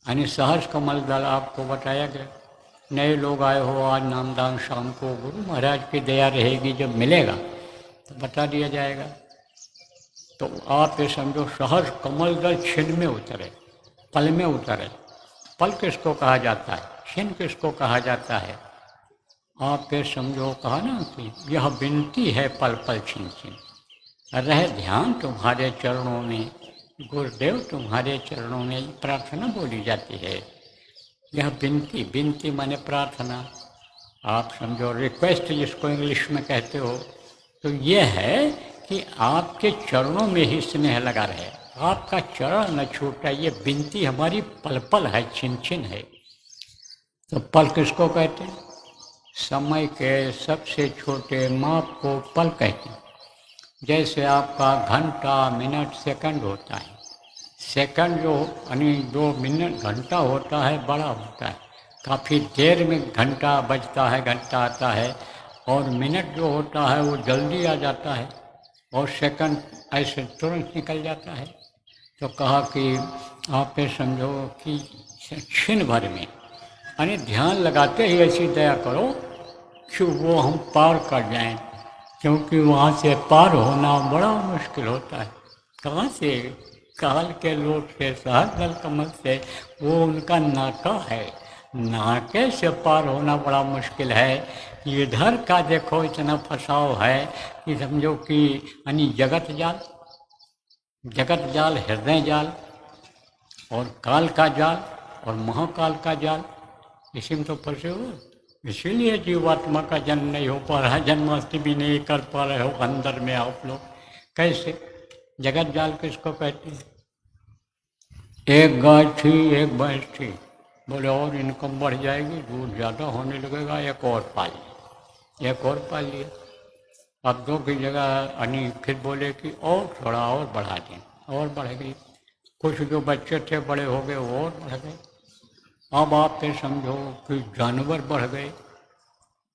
यानी सहस कमल दल आपको बताया गया। नए लोग आए हो आज नामदान शाम को, गुरु महाराज की दया रहेगी, जब मिलेगा तो बता दिया जाएगा। तो आप ये समझो सहज कमल दल छिन में उतरे, पल में उतरे। पल किसको कहा जाता है? छिन किसको कहा जाता है? आप ये समझो कहा ना कि यह विनती है पल पल छिन छिन, रहे ध्यान तुम्हारे चरणों में, गुरुदेव तुम्हारे चरणों में, प्रार्थना बोली जाती है। यह विनती, विनती माने प्रार्थना, आप समझो रिक्वेस्ट जिसको इंग्लिश में कहते हो। तो ये है कि आपके चरणों में ही स्नेह लगा रहे, आपका चरण न छूटे, ये विनती हमारी पल पल है, छिन छिन है। तो पल किसको कहते हैं? समय के सबसे छोटे माप को पल कहते हैं। जैसे आपका घंटा मिनट सेकंड होता है, सेकंड जो यानी 2 मिनट घंटा होता है बड़ा होता है, काफ़ी देर में घंटा बजता है, घंटा आता है। और मिनट जो होता है वो जल्दी आ जाता है, और सेकंड ऐसे तुरंत निकल जाता है। तो कहा कि आप ये समझो कि क्षण भर में यानी ध्यान लगाते ही ऐसी दया करो कि वो हम पार कर जाएं, क्योंकि वहाँ से पार होना बड़ा मुश्किल होता है। कहाँ से? काल के लोट से, सहस्र कमल से, वो उनका नाका है, नाके से पार होना बड़ा मुश्किल है। इधर का देखो इतना फसाव है कि समझो कि यानी जगत जाल, जगत जाल, हृदय जाल, और काल का जाल और महाकाल का जाल, इसी में तो फंसे हो। इसीलिए जीवात्मा का जन्म नहीं हो पा रहा है, जन्माष्टमी नहीं कर पा रहे हो अंदर में आप लोग। कैसे? जगत जाल किसको कहते हैं? एक गाय थी, एक भैंस थी, बोले और इनकम बढ़ जाएगी, दूध ज़्यादा होने लगेगा, एक और पाल लिया, एक और पाल लिया। अब 2 की जगह यानी फिर बोले कि और थोड़ा और बढ़ा दें, और बढ़ गई। कुछ जो बच्चे थे बड़े हो गए, वो और बढ़ गए। अब आप फिर समझो कि जानवर बढ़ गए।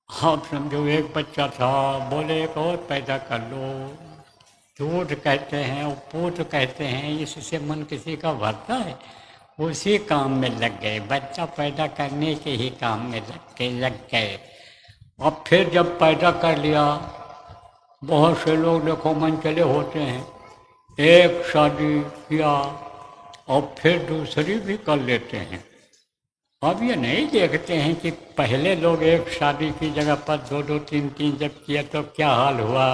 आप समझो एक बच्चा था, बोले एक और पैदा कर लो। दूध कहते हैं और पूत कहते हैं, इससे मन किसी का भरता है? उसी काम में लग गए, बच्चा पैदा करने के ही काम में लग गए। अब फिर जब पैदा कर लिया, बहुत से लोग देखो मन चले होते हैं, एक शादी किया और फिर दूसरी भी कर लेते हैं। अब ये नहीं देखते हैं कि पहले लोग एक शादी की जगह पर दो दो तीन तीन जब किया तो क्या हाल हुआ।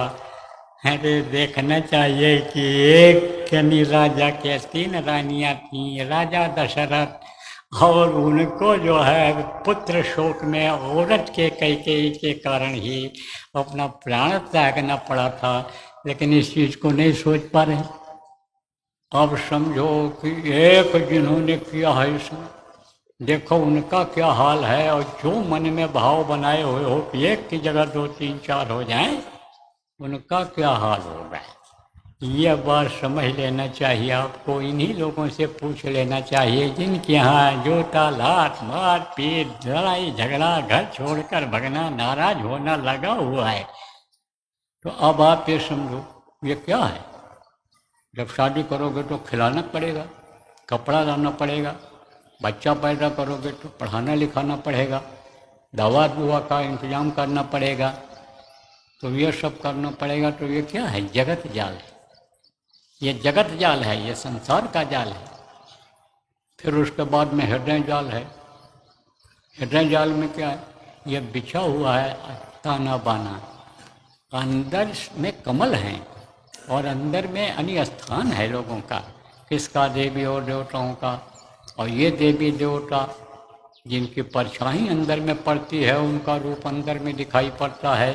अरे देखना चाहिए कि एक यानी राजा के 3 रानियां थीं, राजा दशरथ, और उनको जो है पुत्र शोक में औरत के कैकेयी के कारण ही अपना प्राण त्यागना पड़ा था, लेकिन इस चीज़ को नहीं सोच पा रहे। अब समझो कि एक जिन्होंने किया है इसमें, देखो उनका क्या हाल है, और जो मन में भाव बनाए हुए हो कि एक की जगह 2 3 4 हो जाएं, उनका क्या हाल होगा। ये बात समझ लेना चाहिए आपको। इन्हीं लोगों से पूछ लेना चाहिए जिनके यहाँ जोता लात मार पीट लड़ाई झगड़ा घर छोड़कर भगना नाराज होना लगा हुआ है। तो अब आप ये समझो ये क्या है। जब शादी करोगे तो खिलाना पड़ेगा, कपड़ा लाना पड़ेगा, बच्चा पैदा करोगे तो पढ़ाना लिखाना पड़ेगा, दवा दुआ का इंतजाम करना पड़ेगा, तो ये सब करना पड़ेगा। तो ये क्या है, जगत जाल है। ये जगत जाल है, ये संसार का जाल है। फिर उसके बाद में हृदय जाल है। हृदय जाल में क्या है, ये बिछा हुआ है ताना बाना। अंदर में कमल हैं और अंदर में अन्य स्थान है लोगों का, किसका, देवी और देवताओं का। और ये देवी देवता जिनकी परछाई अंदर में पड़ती है, उनका रूप अंदर में दिखाई पड़ता है।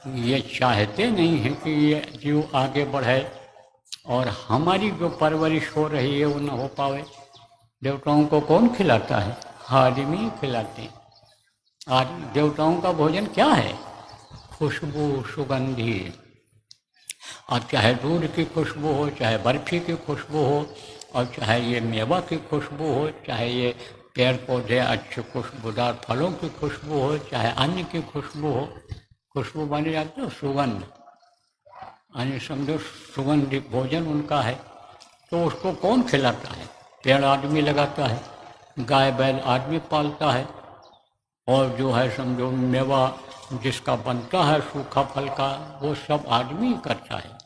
ये चाहते नहीं हैं कि ये जीव आगे बढ़े और हमारी जो परवरिश हो रही है वो न हो पावे। देवताओं को कौन खिलाता है, आदमी खिलाते हैं। आज देवताओं का भोजन क्या है, खुशबू सुगंधी। और चाहे दूध की खुशबू हो, चाहे बर्फी की खुशबू हो, और चाहे ये मेवा की खुशबू हो, चाहे ये पेड़ पौधे अच्छे खुशबूदार फलों की खुशबू हो, चाहे अन्न की खुशबू हो। खुशबू बन जाती है सुगंध, यानी समझो सुगंधित भोजन उनका है। तो उसको कौन खिलाता है, पेड़ आदमी लगाता है, गाय बैल आदमी पालता है, और जो है समझो मेवा जिसका बनता है सूखा फल का, वो सब आदमी करता है।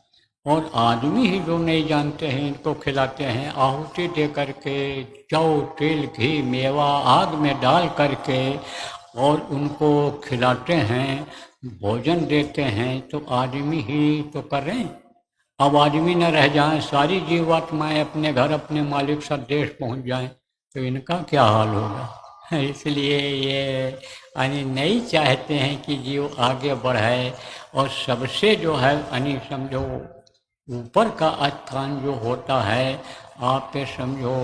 और आदमी ही जो नहीं जानते हैं इनको खिलाते हैं, आहुति दे करके जौ तेल घी मेवा आग में डाल करके और उनको खिलाते हैं, भोजन देते हैं। तो आदमी ही तो कर रहे हैं। अब आदमी न रह जाएं, सारी जीवात्माएं अपने घर अपने मालिक स्वदेश पहुंच जाएं, तो इनका क्या हाल होगा। इसलिए ये नहीं चाहते हैं कि जीव आगे बढ़े। और सबसे जो है समझो ऊपर का स्थान जो होता है, आप ये समझो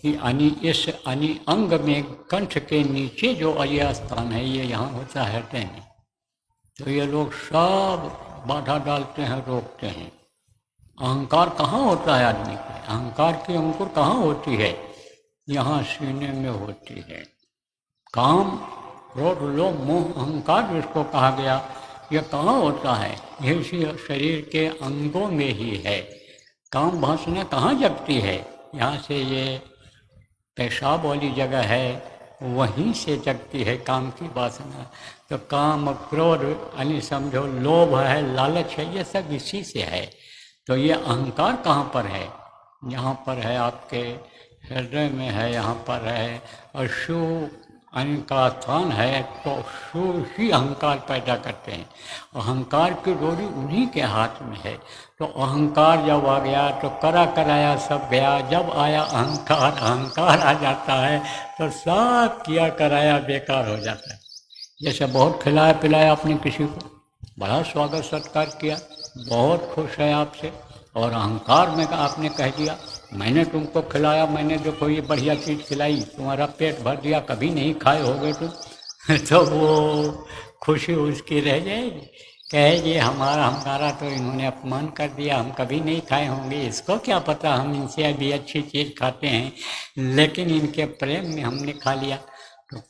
कि इस अंग में कंठ के नीचे जो ये स्थान है, ये यहाँ होता है हृदय में। तो ये लोग सब बाधा डालते हैं, रोकते हैं। अहंकार कहाँ होता है आदमी का, अहंकार की अंकुर कहाँ होती है, यहाँ सीने में होती है। काम क्रोध लोभ मोह अहंकार जिसको कहा गया, ये कहाँ होता है, ये इसी शरीर के अंगों में ही है। काम वासना कहाँ जगती है, यहाँ से ये पेशाब वाली जगह है, वहीं से जगती है काम की वासना। तो काम क्रोध समझो लोभ है, लालच है, ये सब इसी से है। तो ये अहंकार कहाँ पर है, यहाँ पर है, आपके हृदय में है, यहाँ पर है। और शु का स्थान है, तो शु ही अहंकार पैदा करते हैं। अहंकार की डोरी उन्हीं के हाथ में है। तो अहंकार जब आ गया तो करा कराया सब गया। जब आया अहंकार, अहंकार आ जाता है तो सब किया कराया बेकार हो जाता है। जैसे बहुत खिलाया पिलाया आपने किसी को, बड़ा स्वागत सत्कार किया, बहुत खुश है आपसे, और अहंकार में आपने कह दिया मैंने तुमको खिलाया, मैंने देखो ये बढ़िया चीज़ खिलाई, तुम्हारा पेट भर दिया, कभी नहीं खाए होगे तुम। तो वो खुशी उसकी रह जाएगी, कहेगी हमारा तो इन्होंने अपमान कर दिया, हम कभी नहीं खाए होंगे, इसको क्या पता हम इनसे अभी अच्छी चीज़ खाते हैं, लेकिन इनके प्रेम में हमने खा लिया। तो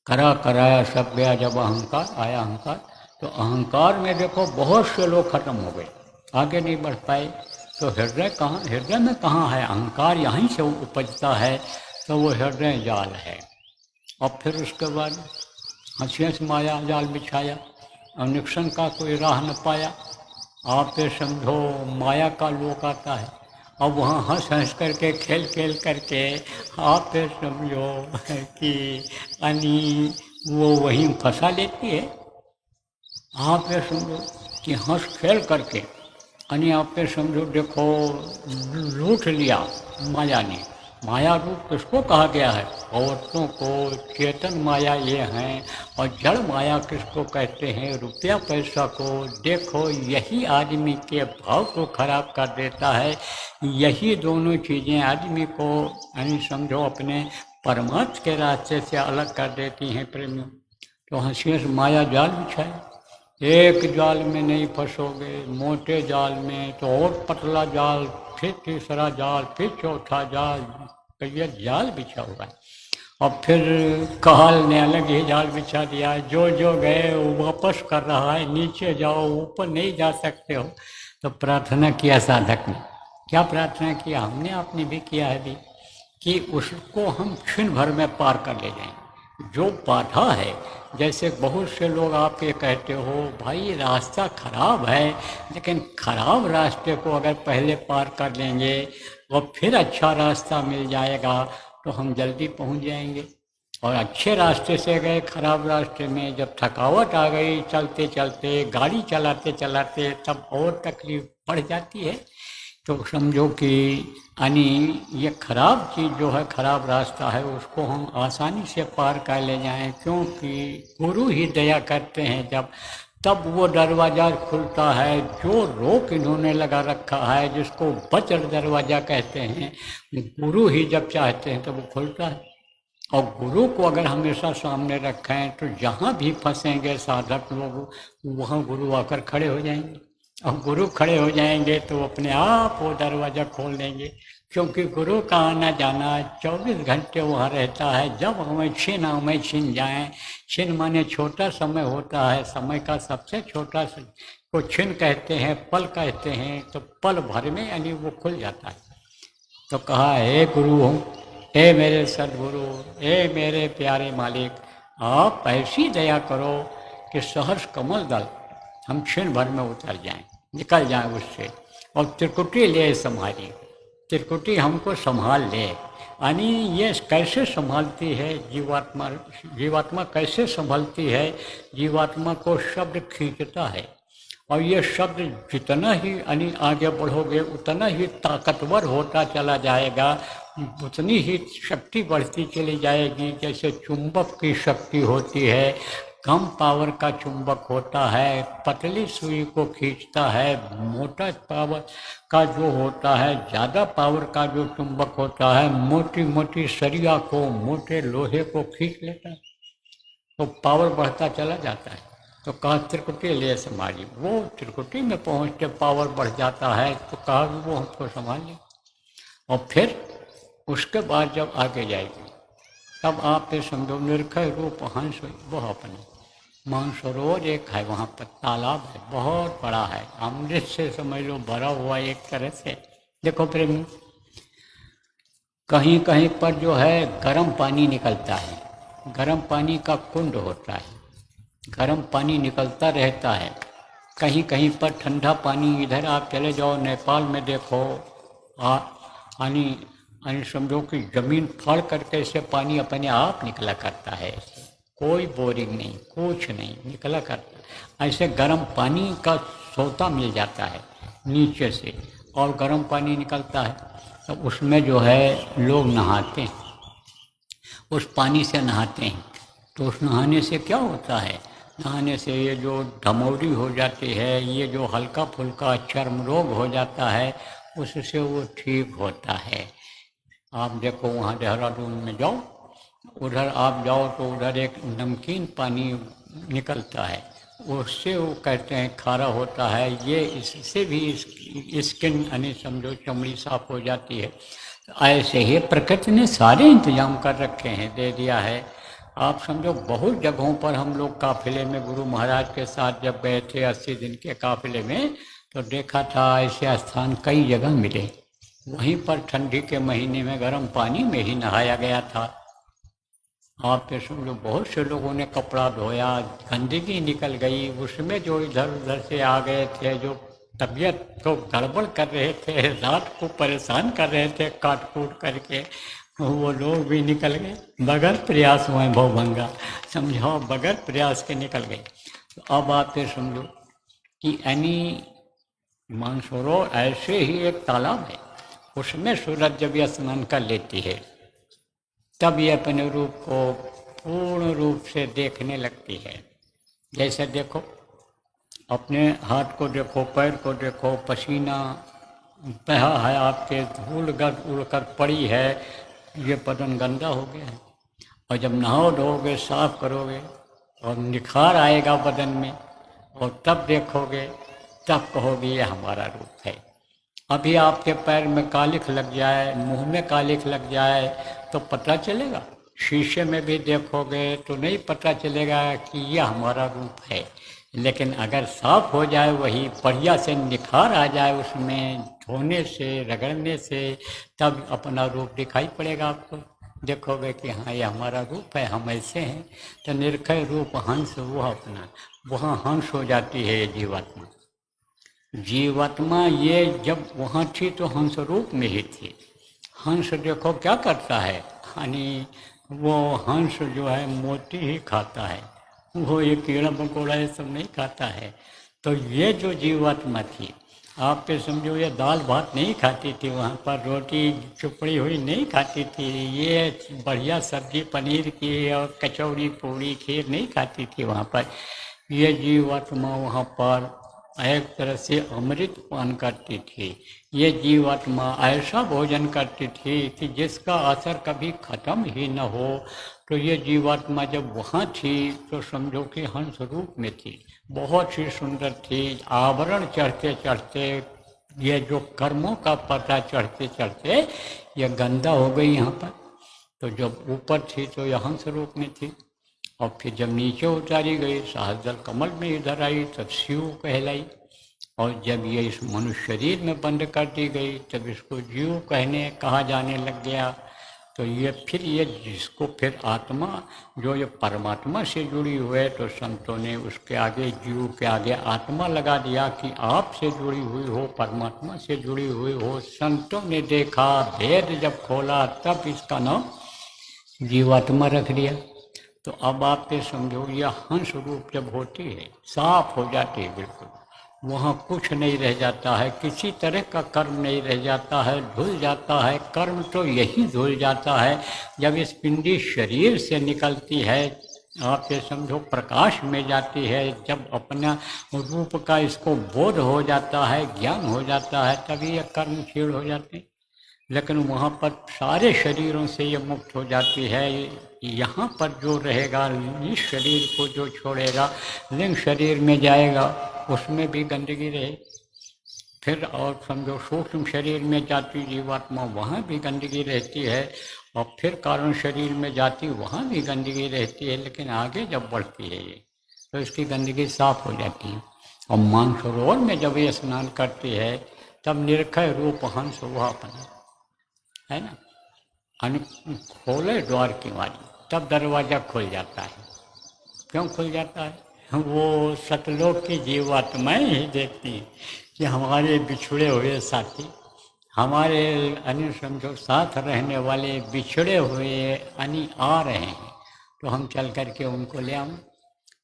करा कराया सब गया। जब अहंकार आया, अहंकार, तो अहंकार में देखो बहुत से लोग खत्म हो गए, आगे नहीं बढ़ पाए। तो हृदय कहाँ, हृदय में कहाँ है अहंकार, यहीं से उपजता है। तो वो हृदय जाल है। और फिर उसके बाद हंसिया से माया जाल बिछाया और निकसन का कोई राह न पाया। आप ये समझो माया का लोक आता है, अब वहाँ हंस हंस करके खेल खेल करके आप ये समझो कि यानी वो वहीं फंसा लेती है। आप ये समझो कि हंस खेल करके यानी आप ये समझो देखो लूट लिया माया ने। माया रूप किसको कहा गया है? औरतों को। चेतन माया ये हैं और जड़ माया किसको कहते हैं? रुपया पैसा को। देखो यही आदमी के भाव को खराब कर देता है। यही दोनों चीज़ें आदमी को यानी समझो अपने परमार्थ के रास्ते से अलग कर देती हैं प्रेमियों। तो हंसियों से माया जाल बिछाए। एक जाल में नहीं फंसोगे, मोटे जाल में तो और पतला जाल, फिर तीसरा जाल, फिर चौथा जाल, तो ये जाल बिछा हुआ है। और फिर काल ने अलग ही जाल बिछा दिया है। जो जो गए वो वापस कर रहा है, नीचे जाओ, ऊपर नहीं जा सकते हो। तो प्रार्थना किया साधक ने, क्या प्रार्थना किया? हमने आपने भी किया है भी, कि उसको हम क्षण भर में पार कर ले जाएं। जो बाधा है, जैसे बहुत से लोग आप ये कहते हो भाई रास्ता खराब है, लेकिन खराब रास्ते को अगर पहले पार कर लेंगे और फिर अच्छा रास्ता मिल जाएगा तो हम जल्दी पहुंच जाएंगे। और अच्छे रास्ते से गए खराब रास्ते में, जब थकावट आ गई चलते चलते, गाड़ी चलाते चलाते, तब और तकलीफ बढ़ जाती है। तो समझो कि यानी ये खराब चीज़ जो है, खराब रास्ता है, उसको हम आसानी से पार कर ले जाएं, क्योंकि गुरु ही दया करते हैं जब, तब वो दरवाज़ा खुलता है। जो रोक इन्होंने लगा रखा है, जिसको वज्र दरवाज़ा कहते हैं, गुरु ही जब चाहते हैं तो वो खुलता है। और गुरु को अगर हमेशा सामने रखें तो जहाँ भी फंसेंगे साधक लोग, वहाँ गुरु आकर खड़े हो जाएंगे। और गुरु खड़े हो जाएंगे तो अपने आप वो दरवाज़ा खोल देंगे, क्योंकि गुरु का आना जाना 24 घंटे वहाँ रहता है। जब हमें छिन जाएं, छिन माने छोटा समय होता है, समय का सबसे छोटा को छिन कहते हैं, पल कहते हैं, तो पल भर में यानी वो खुल जाता है। तो कहा हे गुरु, हे मेरे सदगुरु, हे मेरे प्यारे मालिक, आप ऐसी दया करो कि सहर्ष कमल दल हम क्षण भर में उतर जाएं, निकल जाएं उससे, और त्रिकुटी ले संभाली, त्रिकुटी हमको संभाल ले। यानी ये कैसे संभालती है जीवात्मा? जीवात्मा कैसे संभलती है? जीवात्मा को शब्द खींचता है, और ये शब्द जितना ही यानी आगे बढ़ोगे उतना ही ताकतवर होता चला जाएगा, उतनी ही शक्ति बढ़ती चली जाएगी। जैसे चुंबक की शक्ति होती है, कम पावर का चुंबक होता है, पतली सुई को खींचता है। मोटा पावर का जो होता है, ज़्यादा पावर का जो चुंबक होता है, मोटी मोटी सरिया को, मोटे लोहे को खींच लेता है, तो पावर बढ़ता चला जाता है। तो कहा त्रिकुटी ले संभाली। वो त्रिकुटी में पहुँच के पावर बढ़ जाता है, तो कहा वो हमको संभाल ले। और फिर उसके बाद जब आगे जाएगी तब आप ये समझो निर्खय रूप हंस वो अपने मानसरोवर एक है, वहाँ पर तालाब है, बहुत बड़ा है, अमृत से समझ लो भरा हुआ एक तरह से। देखो प्रेमी, कहीं कहीं पर जो है गर्म पानी निकलता है, गर्म पानी का कुंड होता है, गर्म पानी निकलता रहता है। कहीं कहीं पर ठंडा पानी, इधर आप चले जाओ नेपाल में देखो, यानी समझो कि जमीन फाड़ करके से पानी अपने आप निकला करता है, कोई बोरिंग नहीं, कुछ नहीं, निकला करता। ऐसे गर्म पानी का सोता मिल जाता है नीचे से, और गर्म पानी निकलता है, तो उसमें जो है लोग नहाते हैं, उस पानी से नहाते हैं। तो उस नहाने से क्या होता है? नहाने से ये जो धमौरी हो जाती है, ये जो हल्का फुल्का चर्म रोग हो जाता है, उससे वो ठीक होता है। आप देखो वहाँ देहरादून में जाओ, उधर आप जाओ तो उधर एक नमकीन पानी निकलता है, उससे वो कहते हैं खारा होता है। ये इससे भी स्किन यानी समझो चमड़ी साफ हो जाती है। ऐसे ही प्रकृति ने सारे इंतजाम कर रखे हैं, दे दिया है। आप समझो बहुत जगहों पर हम लोग काफिले में गुरु महाराज के साथ जब गए थे 80 दिन के काफिले में, तो देखा था ऐसे स्थान कई जगह मिले, वहीं पर ठंडी के महीने में गर्म पानी में ही नहाया गया था। आप पे समझो बहुत से लोगों ने कपड़ा धोया, गंदगी निकल गई, उसमें जो इधर उधर से आ गए थे, जो तबीयत को गड़बड़ कर रहे थे, रात को परेशान कर रहे थे काट कूट करके, वो लोग भी निकल गए बगैर प्रयास हुए भवभंगा, समझाओ बगैर प्रयास के निकल गए। तो अब आप ये समझो कि यानी मानसरोवर ऐसे ही एक तालाब है, उसमें सूरज जब स्नान कर लेती है तब ये अपने रूप को पूर्ण रूप से देखने लगती है। जैसे देखो, अपने हाथ को देखो, पैर को देखो, पसीना बहा है आपके, धूल गद उड़कर पड़ी है, ये बदन गंदा हो गया है। और जब नहाओ धोगे, साफ करोगे और निखार आएगा बदन में, और तब देखोगे, तब कहोगे ये हमारा रूप है। अभी आपके पैर में कालिख लग जाए, मुंह में कालिख लग जाए तो पता चलेगा? शीशे में भी देखोगे तो नहीं पता चलेगा कि यह हमारा रूप है। लेकिन अगर साफ हो जाए, वही बढ़िया से निखार आ जाए उसमें, धोने से, रगड़ने से, तब अपना रूप दिखाई पड़ेगा आपको। देखोगे कि हाँ ये हमारा रूप है, हम ऐसे हैं। तो निर्खय रूप हंस वो अपना, वहाँ हंस हो जाती है ये जीवात्मा। जीवात्मा ये जब वहाँ थी तो हंस रूप में ही थी। हंस देखो क्या करता है, यानी वो हंस जो है मोती ही खाता है, वो ये कीड़ा मकोड़ा ये सब नहीं खाता है। तो ये जो जीवात्मा थी, आप पे समझो ये दाल भात नहीं खाती थी, वहाँ पर रोटी चुपड़ी हुई नहीं खाती थी, ये बढ़िया सब्जी पनीर की और कचौड़ी पूड़ी खीर नहीं खाती थी वहाँ पर। ये जीवात्मा वहाँ पर एक तरह से अमृत पान करती थी। ये जीवात्मा ऐसा भोजन करती थी कि जिसका असर कभी खत्म ही न हो। तो ये जीवात्मा जब वहाँ थी तो समझो कि हंस रूप में थी, बहुत ही सुंदर थी। आवरण चढ़ते चढ़ते, ये जो कर्मों का पता चढ़ते चढ़ते ये गंदा हो गई यहाँ पर। तो जब ऊपर थी तो यह हंस रूप में थी, और फिर जब नीचे उतारी गई, सहस्र कमल में इधर आई, तब शिव कहलाई। और जब ये इस मनुष्य शरीर में बंद कर दी गई, तब इसको जीव कहा जाने लग गया। तो ये फिर ये जिसको फिर आत्मा, जो ये परमात्मा से जुड़ी हुए, तो संतों ने उसके आगे, जीव के आगे आत्मा लगा दिया कि आपसे जुड़ी हुई हो, परमात्मा से जुड़ी हुई हो। संतों ने देखा, भेद जब खोला, तब इसका नाम जीवात्मा रख दिया। तो अब आप ये समझो, यह हंस रूप जब होती है, साफ हो जाती है बिल्कुल, वहाँ कुछ नहीं रह जाता है, किसी तरह का कर्म नहीं रह जाता है, धुल जाता है कर्म। तो यही धुल जाता है जब इस पिंडी शरीर से निकलती है, आप ये समझो प्रकाश में जाती है, जब अपना रूप का इसको बोध हो जाता है, ज्ञान हो जाता है, तभी ये कर्म क्षीण हो जाते हैं। लेकिन वहाँ पर सारे शरीरों से ये मुक्त हो जाती है। यहाँ पर जो रहेगा, इस शरीर को जो छोड़ेगा, लिंग शरीर में जाएगा, उसमें भी गंदगी रहे। फिर और समझो सूक्ष्म शरीर में जाती जीवात्मा, वहाँ भी गंदगी रहती है। और फिर कारण शरीर में जाती, वहाँ भी गंदगी रहती है। लेकिन आगे जब बढ़ती है ये, तो इसकी गंदगी साफ हो जाती है। और मानसरोवर में जब ये स्नान करती है, तब निर्खय रूप हंस वह अपना है ना, खोले द्वार की वाली, तब दरवाजा खुल जाता है। क्यों खुल जाता है? वो सतलोक की जीवात्माएं ही देखती हैं कि हमारे बिछड़े हुए साथी, हमारे अन्य समझो साथ रहने वाले बिछड़े हुए अन्य आ रहे हैं, तो हम चल करके उनको ले आऊँ।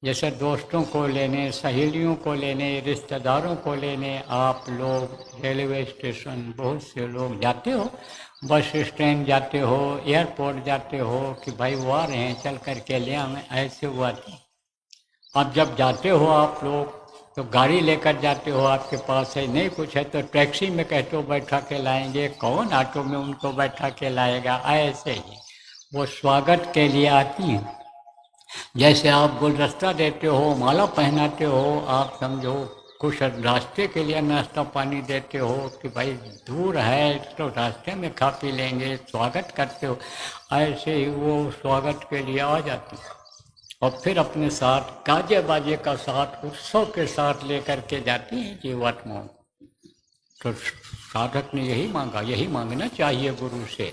जैसे दोस्तों को लेने, सहेलियों को लेने, रिश्तेदारों को लेने आप लोग रेलवे स्टेशन बहुत से लोग जाते हो, बस स्टैंड जाते हो, एयरपोर्ट जाते हो कि भाई वो आ रहे हैं, चल करके ले आए, ऐसे हुआ था। अब जब जाते हो आप लोग तो गाड़ी लेकर जाते हो, आपके पास है नहीं कुछ है तो टैक्सी में कहते हो बैठा के लाएंगे, कौन ऑटो में उनको बैठा के लाएगा। ऐसे ही वो स्वागत के लिए आती हैं। जैसे आप गुलदस्ता देते हो, माला पहनाते हो, आप समझो कुछ रास्ते के लिए नाश्ता पानी देते हो कि भाई दूर है तो रास्ते में खा पी लेंगे, स्वागत करते हो। ऐसे ही वो स्वागत के लिए आ जाती है, और फिर अपने साथ गाजे बाजे का साथ, उत्सव के साथ लेकर के जाती हैं जीवात्माओं। तो साधक ने यही मांगा, यही मांगना चाहिए गुरु से।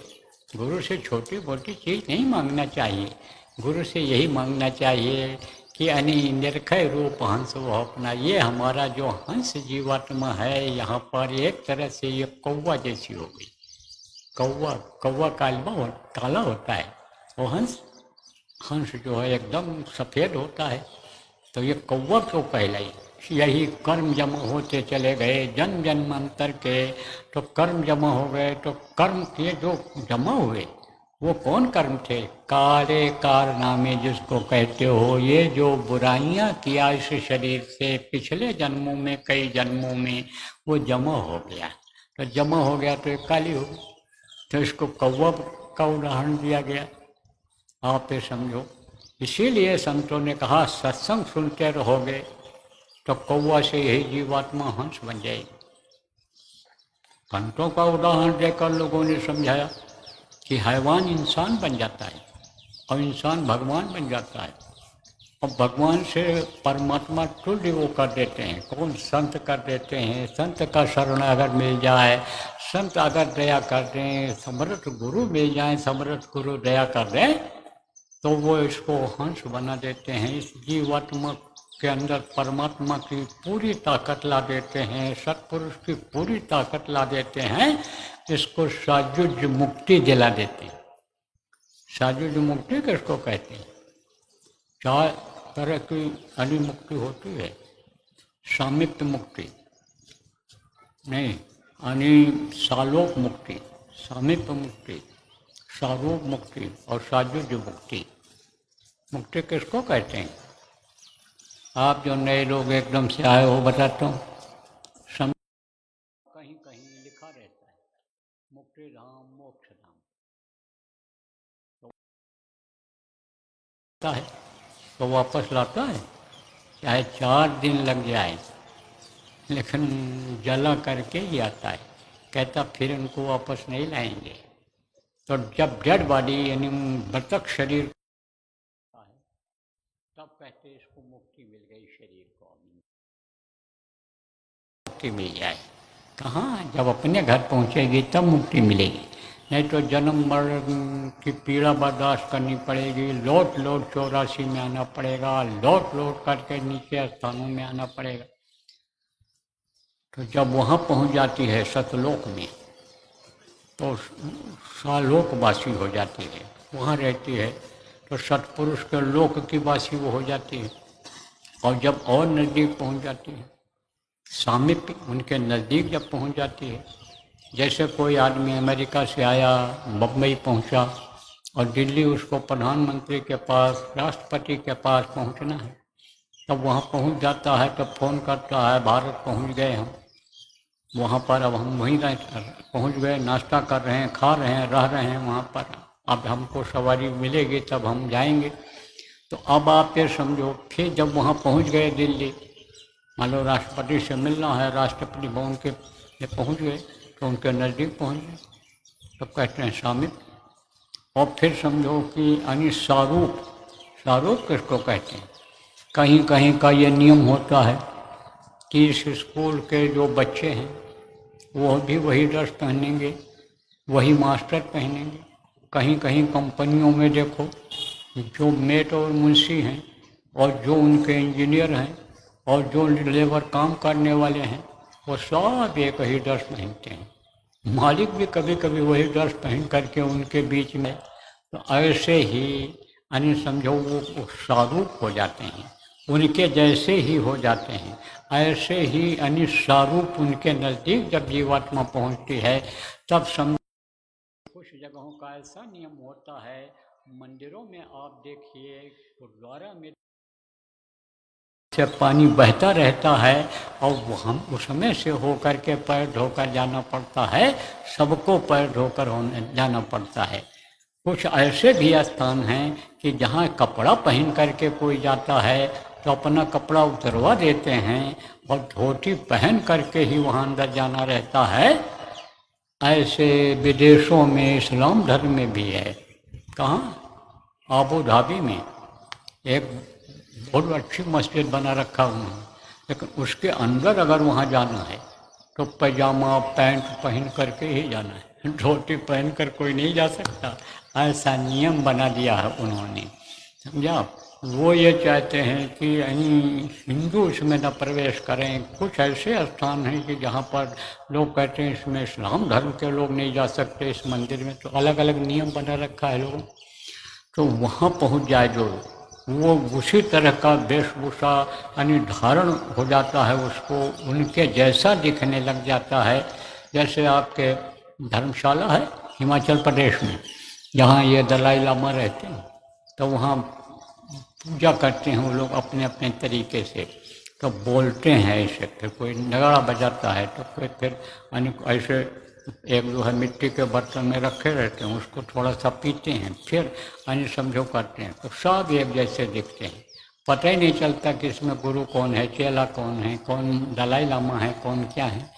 गुरु से छोटी मोटी चीज़ नहीं मांगना चाहिए, गुरु से यही मांगना चाहिए कि अनि निरखय रूप हंस वो अपना। ये हमारा जो हंस जीवात्मा है यहाँ पर एक तरह से ये कौवा जैसी हो गई। कौवा कौवा काला होता है, वो हंस हंस जो है एकदम सफ़ेद होता है। तो ये कौवा क्यों कहलाई? यही कर्म जमा होते चले गए जन्म जन्मांतर के, तो कर्म जमा हो गए। तो कर्म के जो जमा हुए वो कौन कर्म थे? काले कारनामे जिसको कहते हो, ये जो बुराइयां किया इस शरीर से पिछले जन्मों में, कई जन्मों में वो जमा हो गया। तो जमा हो गया तो एक काली हो गई। तो इसको कौवा का उदाहरण दिया गया। आप ये समझो, इसीलिए संतों ने कहा सत्संग सुनते रहोगे तो कौवा से यही जीवात्मा हंस बन जाएगी। संतों का उदाहरण देकर लोगों ने समझाया कि हैवान इंसान बन जाता है और इंसान भगवान बन जाता है, और भगवान से परमात्मा तुल्य वो कर देते हैं। कौन? संत कर देते हैं। संत का शरण अगर मिल जाए, संत अगर दया कर दें, समर्थ गुरु मिल जाए, समर्थ गुरु दया कर दें, तो वो इसको हंस बना देते हैं। इस जीवात्मा के अंदर परमात्मा की पूरी ताकत ला देते हैं, सत्पुरुष की पूरी ताकत ला देते हैं। इसको सायुज्य मुक्ति दिला देते हैं। सायुज्य मुक्ति किसको कहते हैं? 4 तरह की अनिमुक्ति होती है। सामिप्त मुक्ति नहीं, सालोक मुक्ति, सामिप्त मुक्ति, सारूप मुक्ति और सायुज्य मुक्ति। मुक्ति किसको कहते हैं? आप जो नए लोग एकदम से आए हो बताता हूँ। कहीं कहीं लिखा रहता है मुक्ति धाम, मोक्ष धाम, तो है तो वापस लाता है, चाहे 4 दिन लग जाए, लेकिन जला करके ही आता है। कहता फिर उनको वापस नहीं लाएंगे। तो जब डेड बॉडी यानी मृतक शरीर है, तब कहते इसको मुक्ति मिल गई, शरीर को मुक्ति मिल जाए। कहाँ? जब अपने घर पहुँचेगी तब मुक्ति मिलेगी, नहीं तो जन्म मरण की पीड़ा बर्दाश्त करनी पड़ेगी। लौट लौट 84 में आना पड़ेगा, लौट लौट करके नीचे स्थानों में आना पड़ेगा। तो जब वहाँ पहुँच जाती है सतलोक में, तो सालोकवासी हो जाती है, वहाँ रहती है। तो सत्पुरुष के लोक की वासी वो हो जाती है। और जब और नज़दीक पहुँच जाती है, सामीप्य उनके नज़दीक जब पहुँच जाती है, जैसे कोई आदमी अमेरिका से आया, बम्बई पहुँचा और दिल्ली उसको प्रधानमंत्री के पास, राष्ट्रपति के पास पहुँचना है, तब वहाँ पहुँच जाता है। तो फ़ोन करता है, भारत पहुँच गए हम, वहाँ पर अब हम वहीं पहुँच गए, नाश्ता कर रहे हैं, खा रहे हैं, रह रहे हैं वहाँ पर, अब हमको सवारी मिलेगी तब हम जाएंगे। तो अब आप ये समझो, फिर जब वहाँ पहुँच गए दिल्ली, मान लो राष्ट्रपति से मिलना है, राष्ट्रपति भवन के पहुँच गए, तो उनके नज़दीक पहुँच गए, तो कहते हैं शामिल। और फिर समझो कि सारूप, सारूप किसको कहते हैं? कहीं कहीं का ये नियम होता है कि इस स्कूल के जो बच्चे हैं वो भी वही ड्रेस पहनेंगे, वही मास्टर पहनेंगे। कहीं कहीं कंपनियों में देखो, जो मेट और मुंशी हैं और जो उनके इंजीनियर हैं और जो लेबर काम करने वाले हैं, वो सब एक ही ड्रेस पहनते हैं। मालिक भी कभी कभी वही ड्रेस पहन करके उनके बीच में, तो ऐसे ही समझो वो सारूप हो जाते हैं, उनके जैसे ही हो जाते हैं। ऐसे ही सारूप उनके नज़दीक जब जीवात्मा पहुंचती है, तब समझो कुछ जगहों का ऐसा नियम होता है। मंदिरों में आप देखिए, गुरुद्वारा में से पानी बहता रहता है और वो हम उसमें से होकर के पैर धोकर जाना पड़ता है, सबको पैर धोकर जाना पड़ता है। कुछ ऐसे भी स्थान हैं कि जहाँ कपड़ा पहन करके कोई जाता है तो अपना कपड़ा उतरवा देते हैं और धोती पहन करके ही वहाँ अंदर जाना रहता है। ऐसे विदेशों में इस्लाम धर्म में भी है। कहाँ? आबू धाबी में एक बहुत अच्छी मस्जिद बना रखा हुआ है, लेकिन उसके अंदर अगर वहाँ जाना है तो पैजामा पैंट पहन करके ही जाना है, धोती पहन कर कोई नहीं जा सकता। ऐसा नियम बना दिया है उन्होंने, समझा। वो ये चाहते हैं कि हिंदू इसमें न प्रवेश करें। कुछ ऐसे स्थान हैं कि जहाँ पर लोग कहते हैं इसमें इस्लाम धर्म के लोग नहीं जा सकते, इस मंदिर में तो अलग अलग नियम बना रखा है लोगों। तो वहाँ पहुँच जाए जो, वो उसी तरह का वेशभूषा यानी धारण हो जाता है, उसको उनके जैसा दिखने लग जाता है। जैसे आपके धर्मशाला है हिमाचल प्रदेश में, जहाँ ये दलाई लामा रहते हैं, तो वहाँ पूजा करते हैं वो लोग अपने अपने तरीके से। तो बोलते हैं ऐसे, फिर कोई नगाड़ा बजाता है तो कोई फिर यानी ऐसे एक जो है मिट्टी के बर्तन में रखे रहते हैं, उसको थोड़ा सा पीते हैं, फिर यानी समझो करते हैं। तो सब एक जैसे दिखते हैं, पता ही नहीं चलता कि इसमें गुरु कौन है, चेला कौन है, कौन दलाई लामा है, कौन क्या है।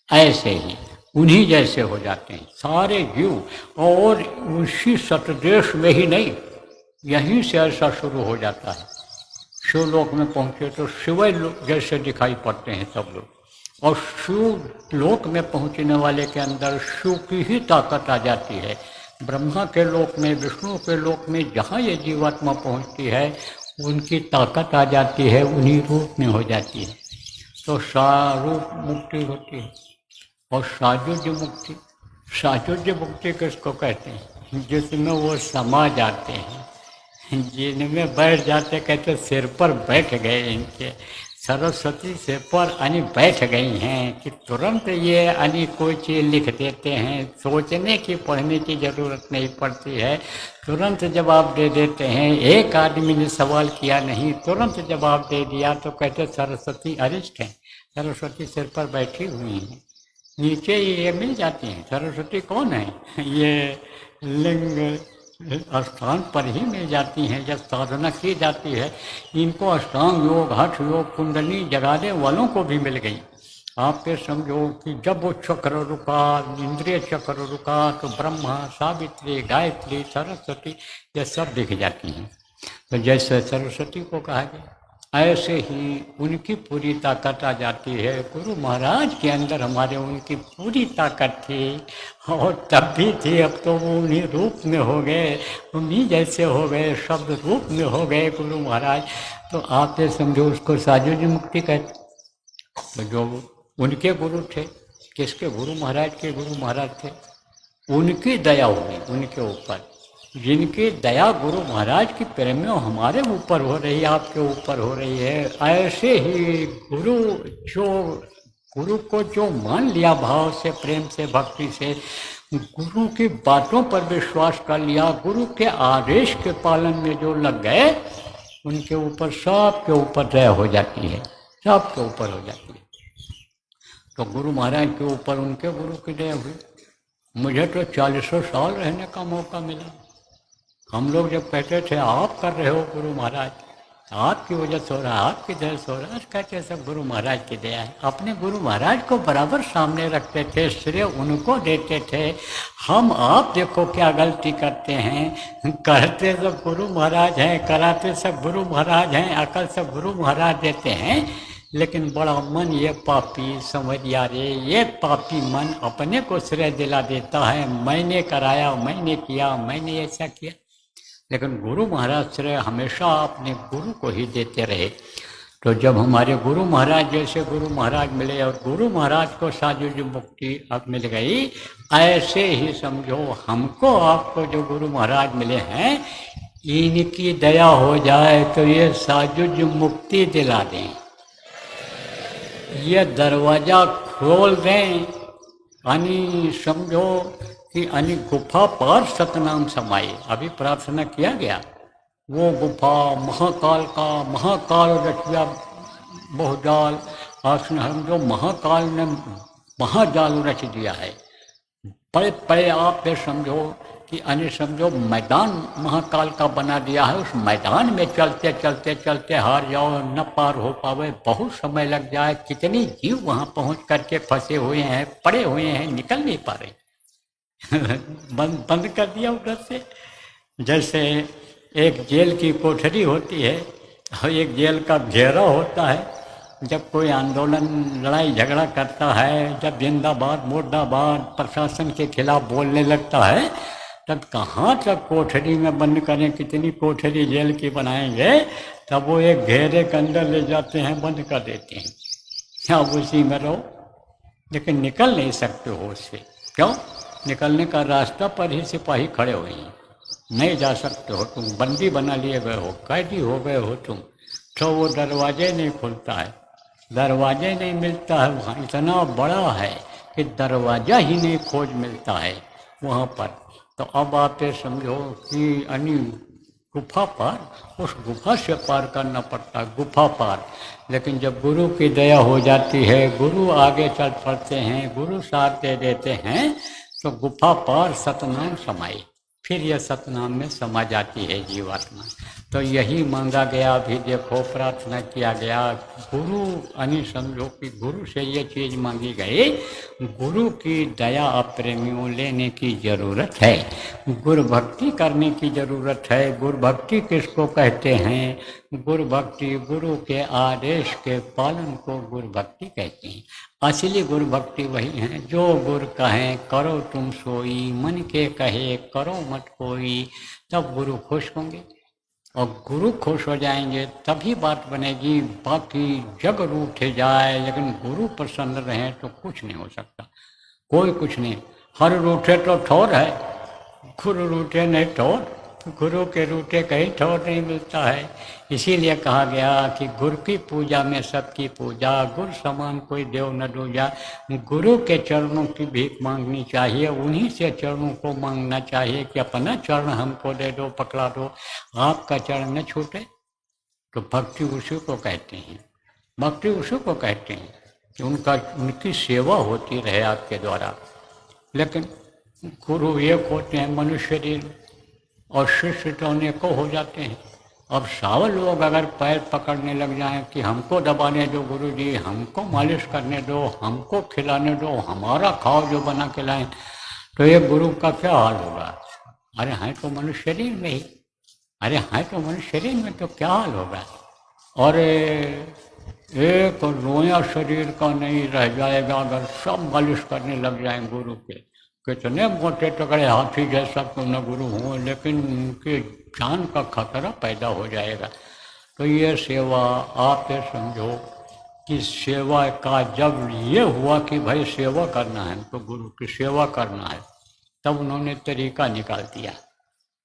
ऐसे ही उन्हीं जैसे हो जाते हैं सारे जीव। और उसी सतदेश में ही नहीं, यहीं से ऐसा शुरू हो जाता है। शिवलोक में पहुँचे तो शिव जैसे दिखाई पड़ते हैं सब लोग, और शिव लोक में पहुँचने वाले के अंदर शिव की ही ताकत आ जाती है। ब्रह्मा के लोक में, विष्णु के लोक में जहाँ ये जीवात्मा पहुँचती है, उनकी ताकत आ जाती है, उन्हीं रूप में हो जाती है। तो सारूप मुक्ति होती है। और सायुज्य मुक्ति, सायुज्य मुक्ति किसको कहते हैं? जिसमें वो समा जाते हैं, जिनमें बैठ जाते, कहते सिर पर बैठ गए इनके, सरस्वती सिर पर यानी बैठ गई हैं कि तुरंत ये यानी कोई चीज़ लिख देते हैं, सोचने की पढ़ने की ज़रूरत नहीं पड़ती है, तुरंत जवाब दे देते हैं। एक आदमी ने सवाल किया नहीं, तुरंत जवाब दे दिया। तो कहते सरस्वती अरिष्ट हैं, सरस्वती सिर पर बैठी हुई हैं। नीचे ये मिल जाती हैं। सरस्वती कौन है? ये लिंग स्थान पर ही मिल जाती हैं जब साधना की जाती है। इनको अष्टांग योग, हठ योग, कुंडली जगाने वालों को भी मिल गई। आप ये समझो कि जब वो चक्र रुका, इंद्रिय चक्र रुका, तो ब्रह्मा, सावित्री, गायत्री, सरस्वती ये सब दिख जाती हैं। तो जैसे सरस्वती को कहा गया, ऐसे ही उनकी पूरी ताकत आ जाती है। गुरु महाराज के अंदर हमारे उनकी पूरी ताकत थी, और तब भी थी, अब तो वो उन्हीं रूप में हो गए, उन्हीं जैसे हो गए, शब्द रूप में हो गए गुरु महाराज। तो आप ये समझो उसको सायुज्य मुक्ति कहते। तो जो उनके गुरु थे, किसके? गुरु महाराज के गुरु महाराज थे, उनकी दया हुई उनके ऊपर। जिनकी दया गुरु महाराज की प्रेम में हमारे ऊपर हो रही है, आपके ऊपर हो रही है, ऐसे ही गुरु को जो मान लिया भाव से, प्रेम से, भक्ति से, गुरु की बातों पर विश्वास कर लिया, गुरु के आदेश के पालन में जो लग गए, उनके ऊपर सबके ऊपर दया हो जाती है, सबके ऊपर हो जाती है। तो गुरु महाराज के ऊपर उनके गुरु की दया हुई। मुझे तो 40 साल रहने का मौका मिला। हम लोग जब कहते थे आप कर रहे हो गुरु महाराज, आपकी वजह से हो रहा है, आपकी दया से हो रहा है, कहते सब गुरु महाराज की दया है। अपने गुरु महाराज को बराबर सामने रखते थे, श्रेय उनको देते थे। हम आप देखो क्या गलती करते हैं, कहते सब गुरु महाराज हैं, कराते सब गुरु महाराज हैं, अकल सब गुरु महाराज देते हैं, लेकिन बड़ा मन ये पापी समझिया रे, ये पापी मन अपने को श्रेय दिला देता है, मैंने कराया, मैंने किया, मैंने ऐसा किया। लेकिन गुरु महाराज श्रेय हमेशा अपने गुरु को ही देते रहे। तो जब हमारे गुरु महाराज जैसे गुरु महाराज मिले और गुरु महाराज को सायुज्य मुक्ति अब मिल गई, ऐसे ही समझो हमको आपको जो गुरु महाराज मिले हैं, इनकी दया हो जाए तो ये सायुज्य मुक्ति दिला दें, ये दरवाजा खोल दें। यानी समझो कि यानी गुफा पर सतनाम समाये। अभी प्रार्थना किया गया, वो गुफा महाकाल का, महाकाल रचिया बहुजाल, हम जो महाकाल ने महाजाल रच दिया है। बड़े बड़े आप ये समझो कि यानी समझो मैदान महाकाल का बना दिया है, उस मैदान में चलते चलते चलते हार जाओ, न पार हो पावे, बहुत समय लग जाए। कितने जीव वहाँ पहुँच करके फंसे हुए हैं, पड़े हुए हैं, निकल नहीं पा रहे। बंद कर दिया उधर से। जैसे एक जेल की कोठरी होती है और एक जेल का घेरा होता है, जब कोई आंदोलन लड़ाई झगड़ा करता है, जब जिंदाबाद मुर्दाबाद प्रशासन के खिलाफ बोलने लगता है, तब कहाँ तक कोठरी में बंद करें, कितनी कोठरी जेल की बनाएंगे, तब वो एक घेरे के अंदर ले जाते हैं, बंद कर देते हैं, अब उसी में रहो। लेकिन निकल नहीं सकते हो उससे। क्यों? निकलने का रास्ता पर ही सिपाही खड़े हुए हैं, नहीं जा सकते हो, तुम बंदी बना लिए गए हो, कैदी हो गए हो तुम। तो वो दरवाजे नहीं खुलता है, दरवाजे नहीं मिलता है, वहाँ इतना बड़ा है कि दरवाजा ही नहीं खोज मिलता है वहाँ पर। तो अब आप ये समझो कि अन्य गुफा पार, उस गुफा से पार करना पड़ता है, गुफा पार। लेकिन जब गुरु की दया हो जाती है, गुरु आगे चल पड़ते हैं, गुरु साथ दे देते हैं, तो गुफा पार सतनाम समाई, फिर यह सतनाम में समा जाती है जीवात्मा। तो यही मांगा गया, अभी देखो प्रार्थना किया गया, गुरु यानी समझो कि गुरु से ये चीज़ मांगी गई, गुरु की दया अप्रेमियों लेने की ज़रूरत है, गुरु भक्ति करने की ज़रूरत है। गुरु भक्ति किसको कहते हैं? गुरु भक्ति गुरु के आदेश के पालन को गुरु भक्ति कहते हैं। असली गुरु भक्ति वही है जो गुरु कहें करो तुम सोई, मन के कहे करो मत कोई, तब गुरु खुश होंगे। और गुरु खुश हो जाएंगे तभी बात बनेगी। बाकी जग रूठे जाए लेकिन गुरु प्रसन्न रहे तो कुछ नहीं हो सकता, कोई कुछ नहीं। हर रूठे तो ठोर है, गुरु रूठे नहीं ठोर, गुरु के रूठे कहीं ठोर नहीं मिलता है। इसीलिए कहा गया कि गुरु की पूजा में सबकी पूजा, गुरु समान कोई देव न दूजा। गुरु के चरणों की भीख मांगनी चाहिए, उन्हीं से चरणों को मांगना चाहिए कि अपना चरण हमको दे दो, पकड़ा दो, आपका चरण न छूटे। तो भक्ति उसी को कहते हैं, भक्ति उसी को कहते हैं कि उनकी सेवा होती रहे आपके द्वारा। लेकिन गुरु एक होते हैं मनुष्य शरीर, और शिष्य तो अनेकों हो जाते हैं। अब 100 लोग अगर पैर पकड़ने लग जाएं कि हमको दबाने दो गुरु जी, हमको मालिश करने दो, हमको खिलाने दो, हमारा खाओ जो बना के लाएं, तो ये गुरु का क्या हाल होगा? अरे हैं तो मनुष्य शरीर में ही, अरे हैं तो मनुष्य शरीर में, तो क्या हाल होगा? और एक रोया शरीर का नहीं रह जाएगा अगर सब मालिश करने लग जाएं गुरु के। कितने मोटे तगड़े हाथी जैसा क्यों न गुरु हों, लेकिन उनके जान का खतरा पैदा हो जाएगा। तो ये सेवा आप ये समझो कि सेवा का जब ये हुआ कि भाई सेवा करना है तो गुरु की सेवा करना है, तब उन्होंने तरीका निकाल दिया।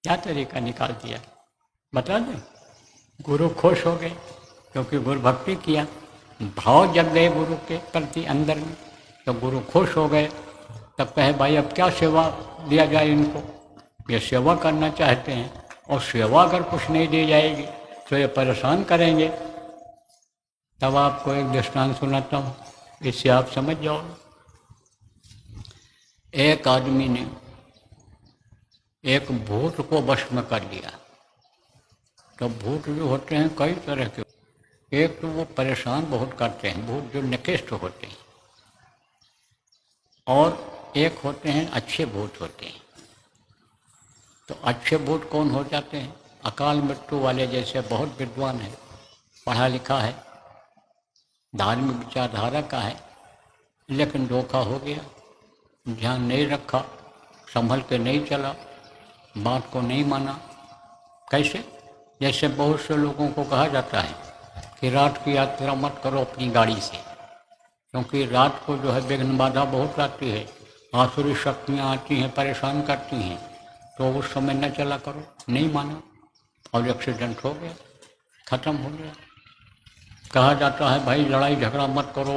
क्या तरीका निकाल दिया बता दें? गुरु खुश हो गए क्योंकि गुरु भक्ति किया, भाव जग गए गुरु के प्रति अंदर में, तो गुरु खुश हो गए। तब कहे भाई अब क्या सेवा दिया जाए इनको, ये सेवा करना चाहते हैं, और सेवा अगर कुछ नहीं दी जाएगी तो ये परेशान करेंगे। तब आपको एक दृष्टांत सुनाता हूँ, इससे आप समझ जाओ। एक आदमी ने एक भूत को वश में कर लिया। तो भूत जो होते हैं कई तरह के, एक तो वो परेशान बहुत करते हैं, भूत जो निकृष्ट होते हैं, और एक होते हैं अच्छे भूत होते हैं। तो अच्छे भूत कौन हो जाते हैं? अकाल मृत्यु वाले जैसे बहुत विद्वान है, पढ़ा लिखा है, धार्मिक विचारधारा का है, लेकिन धोखा हो गया, ध्यान नहीं रखा, संभल के नहीं चला, बात को नहीं माना। कैसे? जैसे बहुत से लोगों को कहा जाता है कि रात की यात्रा मत करो अपनी गाड़ी से, क्योंकि रात को जो है विघ्न बाधा बहुत आती है, आसुरी शक्तियाँ आती हैं, परेशान करती हैं, तो उस समय न चला करो। नहीं माना और एक्सीडेंट हो गया, ख़त्म हो गया। कहा जाता है भाई लड़ाई झगड़ा मत करो,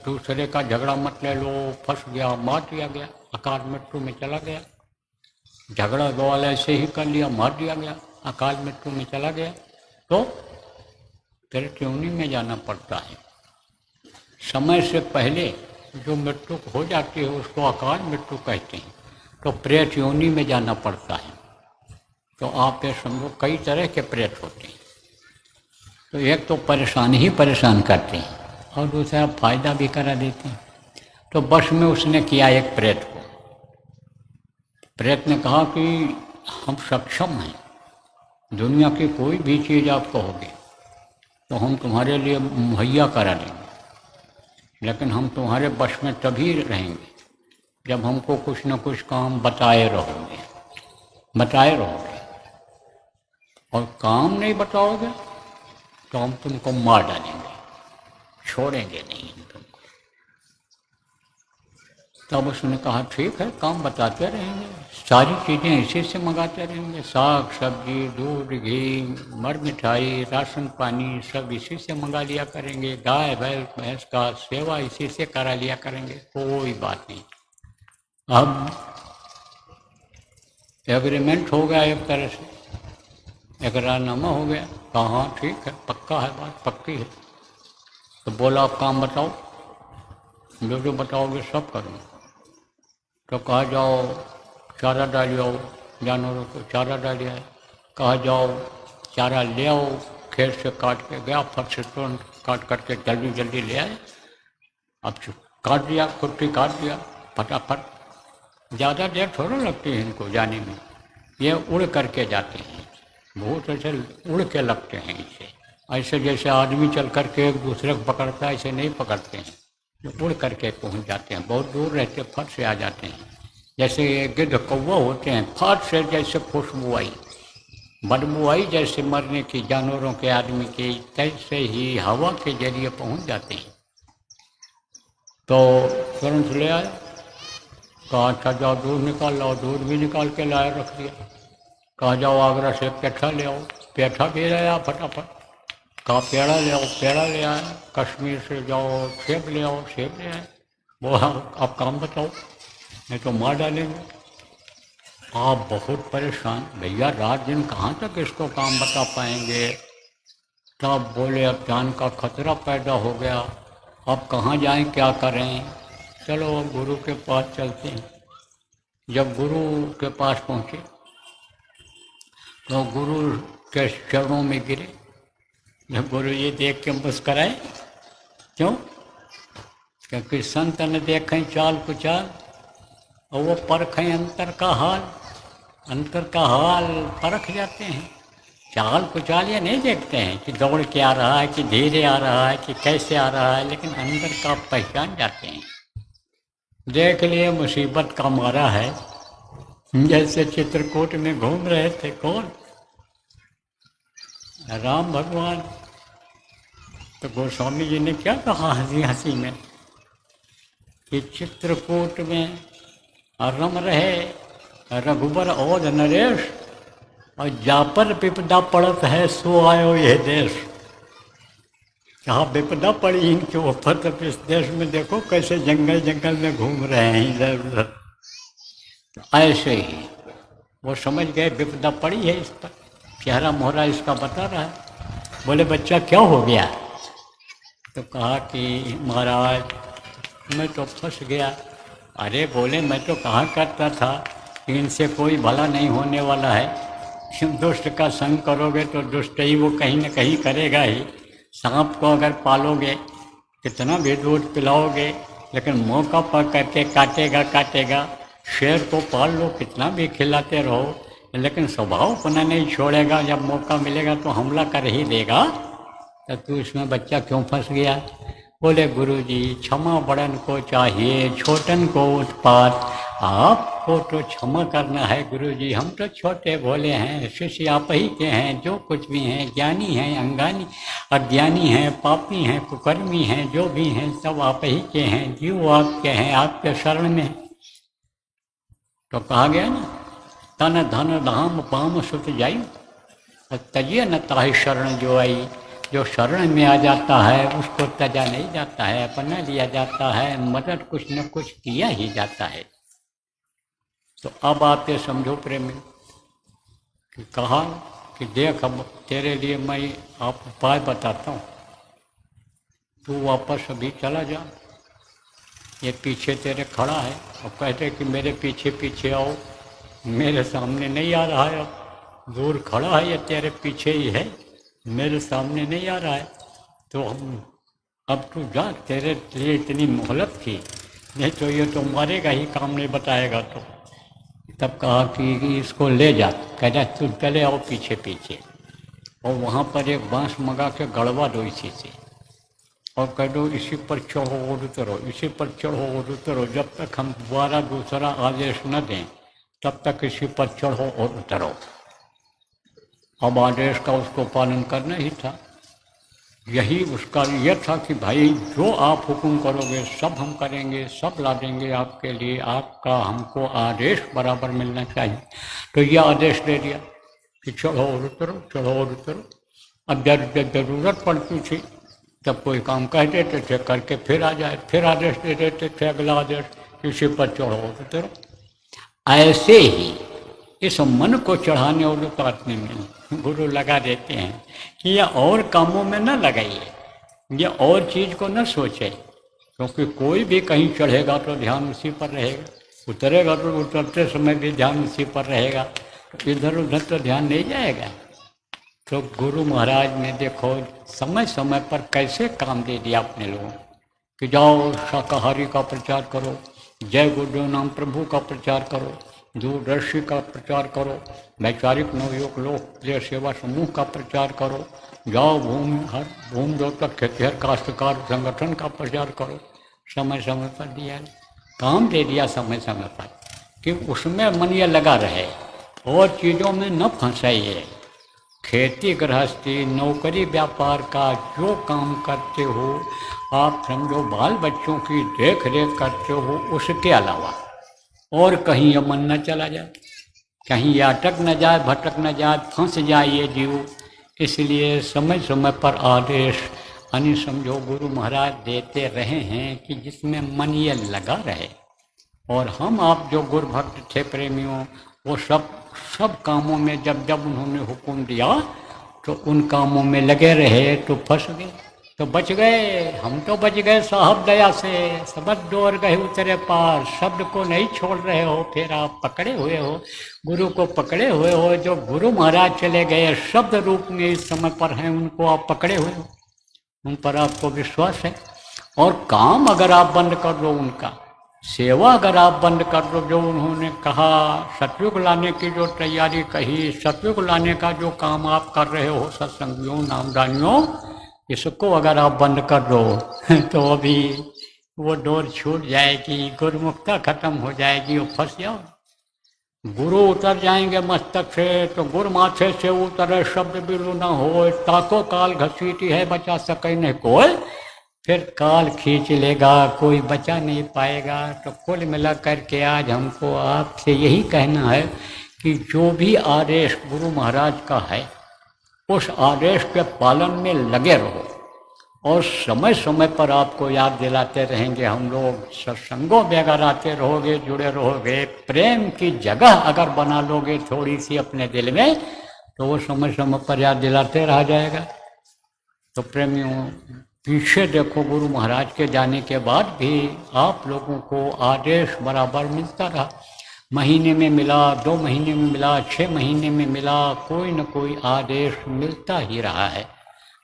दूसरे का झगड़ा मत ले लो, फंस गया, मार दिया गया, अकाल मृत्यु में चला गया। झगड़ा गवाल ऐसे ही कर लिया, मार दिया गया, अकाल मृत्यु में चला गया। तो फिर ट्यूनी में जाना पड़ता है। समय से पहले जो मृत्यु हो जाती है उसको अकाल मृत्यु कहते हैं, तो प्रेत योनि में जाना पड़ता है। तो आप ये समझो कई तरह के प्रेत होते हैं। तो एक तो परेशान ही परेशान करते हैं, और दूसरा फायदा भी करा देते हैं। तो बस में उसने किया एक प्रेत को। प्रेत ने कहा कि हम सक्षम हैं, दुनिया की कोई भी चीज़ आप कहोगे तो हम तुम्हारे लिए मुहैया करा देंगे। लेकिन हम तुम्हारे वश में तभी रहेंगे जब हमको कुछ न कुछ काम बताए रहोगे। और काम नहीं बताओगे तो हम तुमको मार डालेंगे, छोड़ेंगे नहीं हम तुमको। तब उसने कहा ठीक है, काम बताते रहेंगे, सारी चीज़ें इसी से मंगाते रहेंगे, साग सब्जी, दूध, घी, मर मिठाई, राशन पानी सब इसी से मंगा लिया करेंगे, गाय बैल भैंस का सेवा इसी से करा लिया करेंगे, कोई बात नहीं। अब एग्रीमेंट हो गया, एक तरह से इकरारनामा हो गया। कहा हाँ ठीक है, पक्का है, बात पक्की है। तो बोला आप काम बताओ, जो जो बताओगे सब करूँगा। तो कहा जाओ चारा डाल आओ, जानवरों को चारा डाल आए। कहा जाओ चारा ले आओ, खेत से काट के गया, फट से तुरंत काट करके जल्दी जल्दी ले आए। अब काट दिया, कुट्टी काट दिया फटाफट। ज़्यादा देर थोड़ा लगती है इनको जाने में, ये उड़ करके जाते हैं, बहुत ऐसे उड़ के लगते हैं इसे। ऐसे जैसे आदमी चल करके एक दूसरे को पकड़ता है, ऐसे नहीं पकड़ते हैं, जो उड़ करके पहुंच जाते हैं, बहुत दूर रहते फट से आ जाते हैं। जैसे गिद्ध कौवा होते हैं, फट से जैसे खुशबू आई, बदबू आई जैसे मरने की जानवरों के, आदमी की, तैसे ही हवा के जरिए पहुंच जाते हैं। तो तुरंत ले आए। कहा अच्छा जाओ दूध निकाल लाओ, दूध भी निकाल के लाया, रख दिया। कहा जाओ आगरा से पेठा ले आओ, पेठा भी ले आया फटाफट। कहा पेड़ा ले आओ, पेड़ा ले आए। कश्मीर से जाओ सेब ले आओ, सेब ले आए। वो आप काम बताओ नहीं तो मार डालेंगे। आप बहुत परेशान, भैया रात दिन कहाँ तक इसको काम बता पाएंगे। तब बोले अब जान का खतरा पैदा हो गया, अब कहाँ जाएं, क्या करें। चलो गुरु के पास चलते हैं। जब गुरु के पास पहुँचे तो गुरु के चरणों में गिरे। जब गुरु ये देख के मुस्कराए, क्यों? क्योंकि संत न देखें चाल कुचाल और वो परखें अंतर का हाल। अंतर का हाल परख जाते हैं, चाल कुचाल ये नहीं देखते हैं कि दौड़ के आ रहा है कि धीरे आ रहा है कि कैसे आ रहा है, लेकिन अंदर का पहचान जाते हैं। देख लिए मुसीबत का मारा है, जैसे चित्रकूट में घूम रहे थे, कौन? राम भगवान। तो गोस्वामी जी ने क्या कहा हंसी हंसी में कि चित्रकूट में रम रहे रघुबर और नरेश, और जापर विपदा पड़त है सो आयो ये देश। जहाँ विपदा पड़ी इनके ऊपर, तो इस देश में देखो कैसे जंगल जंगल में घूम रहे हैं इधर उधर। तो ऐसे ही वो समझ गए विपदा पड़ी है इस पर, चेहरा मोहरा इसका बता रहा है। बोले बच्चा क्या हो गया? तो कहा कि महाराज मैं तो फंस गया। अरे बोले मैं तो कहा करता था कि इनसे कोई भला नहीं होने वाला है, दुष्ट का संग करोगे तो दुष्ट ही वो कहीं न कहीं करेगा ही। सांप को अगर पालोगे, कितना भी दूध पिलाओगे, लेकिन मौका पर करके काटेगा। शेर को पाल लो, कितना भी खिलाते रहो, लेकिन स्वभाव अपना नहीं छोड़ेगा, जब मौका मिलेगा तो हमला कर ही देगा। तो तू इसमें बच्चा क्यों फंस गया? बोले गुरुजी क्षमा बड़न को चाहिए, छोटन को उत्पात। आपको तो क्षमा करना है गुरुजी, हम तो छोटे भोले हैं, शिष्य आप ही के हैं, जो कुछ भी हैं, ज्ञानी हैं, अंगानी अज्ञानी हैं, पापी हैं, कुकर्मी हैं, जो भी हैं सब आप ही के हैं, जीव आपके हैं, आपके शरण में। तो कहा गया ना, तन धन धाम पाम सुत जाई, तजिए न ताहि शरण जो आई। जो शरण में आ जाता है उसको तजा नहीं जाता है, अपना लिया जाता है, मदद कुछ न कुछ किया ही जाता है। तो अब आप ये समझो प्रेमी कि कहा कि देख अब तेरे लिए मैं आप उपाय बताता हूँ, तू वापस अभी चला जा, ये पीछे तेरे खड़ा है। और कहते कि मेरे पीछे पीछे आओ, मेरे सामने नहीं आ रहा है, अब दूर खड़ा है, ये तेरे पीछे ही है, मेरे सामने नहीं आ रहा है। तो हम अब तू जा, तेरे लिए इतनी मोहलत की, नहीं तो ये तो मारेगा ही, काम नहीं बताएगा तो। तब कहा कि इसको ले जा, कहता तू चले आओ पीछे पीछे, और वहाँ पर एक बांस मंगा के गड़वा दो इसी से। और कह दो इसी पर चढ़ो और उतरो, इसी पर चढ़ो और उतरो, जब तक हम दोबारा दूसरा आदेश न दें तब तक इसी पर चढ़ो और उतरो। अब आदेश का उसको पालन करना ही था। यही उसका यह था कि भाई जो आप हुक्म करोगे सब हम करेंगे, सब ला देंगे आपके लिए, आपका हमको आदेश बराबर मिलना चाहिए। तो यह आदेश दे दिया कि चढ़ो और उतरो, चढ़ो और उतरो। अब जब जरूरत पड़ती थी तब कोई काम कह देते थे, करके फिर आ जाए, फिर आदेश दे देते थे अगला आदेश, किसी पर चढ़ो और उतरो। ऐसे ही इस मन को चढ़ाने और उतारने में गुरु लगा देते हैं कि यह और कामों में न लगाइए, ये और चीज़ को न सोचे, क्योंकि कोई भी कहीं चढ़ेगा तो ध्यान उसी पर रहेगा, उतरेगा तो उतरते समय भी ध्यान उसी पर रहेगा, तो इधर उधर तो ध्यान नहीं जाएगा। तो गुरु महाराज ने देखो समय समय पर कैसे काम दे दिया अपने लोगों कि जाओ शाकाहारी का प्रचार करो, जय गुरुदेव नाम प्रभु का प्रचार करो, दूरदर्शी का प्रचार करो, वैचारिक नवयुग लोकप्रिय सेवा समूह का प्रचार करो, जाओ भूमि द्योतक खेतिहर काश्तकार संगठन का प्रचार करो। समय समय पर दिया, काम दे दिया समय समय पर कि उसमें मन ये लगा रहे और चीज़ों में न फंसाइए। खेती गृहस्थी नौकरी व्यापार का जो काम करते हो आप समझो, बाल बच्चों की देख रेख करते हो, उसके अलावा और कहीं ये मन न चला जाए, कहीं ये अटक न जाए, भटक न जाए, फंस जाए ये जीव। इसलिए समय समय पर आदेश यानी समझो गुरु महाराज देते रहे हैं कि जिसमें मन ये लगा रहे। और हम आप जो गुरु भक्त थे प्रेमियों, वो सब कामों में जब जब उन्होंने हुक्म दिया तो उन कामों में लगे रहे, तो फंस गए, तो बच गए। हम तो बच गए साहब दया से, सबद डोर गए उतरे पार। शब्द को नहीं छोड़ रहे हो, फिर आप पकड़े हुए हो, गुरु को पकड़े हुए हो। जो गुरु महाराज चले गए शब्द रूप में इस समय पर हैं, उनको आप पकड़े हुए हो, उन पर आपको विश्वास है। और काम अगर आप बंद कर दो, उनका सेवा अगर आप बंद कर दो, जो उन्होंने कहा सतयुग लाने की जो तैयारी कही, सतयुग लाने का जो काम आप कर रहे हो सत्संगियों नामदानियों, इसको अगर आप बंद कर दो तो अभी वो डोर छूट जाएगी, गुरुमुक्ता खत्म हो जाएगी, वो फंस जाओ। गुरु उतर जाएंगे मस्तक से तो गुरु माथे से उतरे शब्द बिलु न हो, ताको काल घसीटी है बचा सके नहीं कोई, फिर काल खींच लेगा, कोई बचा नहीं पाएगा। तो कुल मिला करके आज हमको आपसे यही कहना है कि जो भी आदेश गुरु महाराज का है उस आदेश के पालन में लगे रहो, और समय समय पर आपको याद दिलाते रहेंगे हम लोग। सत्संगों में अगर आते रहोगे, जुड़े रहोगे, प्रेम की जगह अगर बना लोगे थोड़ी सी अपने दिल में, तो वो समय समय पर याद दिलाते रहा जाएगा। तो प्रेमियों पीछे देखो, गुरु महाराज के जाने के बाद भी आप लोगों को आदेश बराबर मिलता रहा। महीने में मिला, 2 महीने में मिला, 6 महीने में मिला, कोई न कोई आदेश मिलता ही रहा है।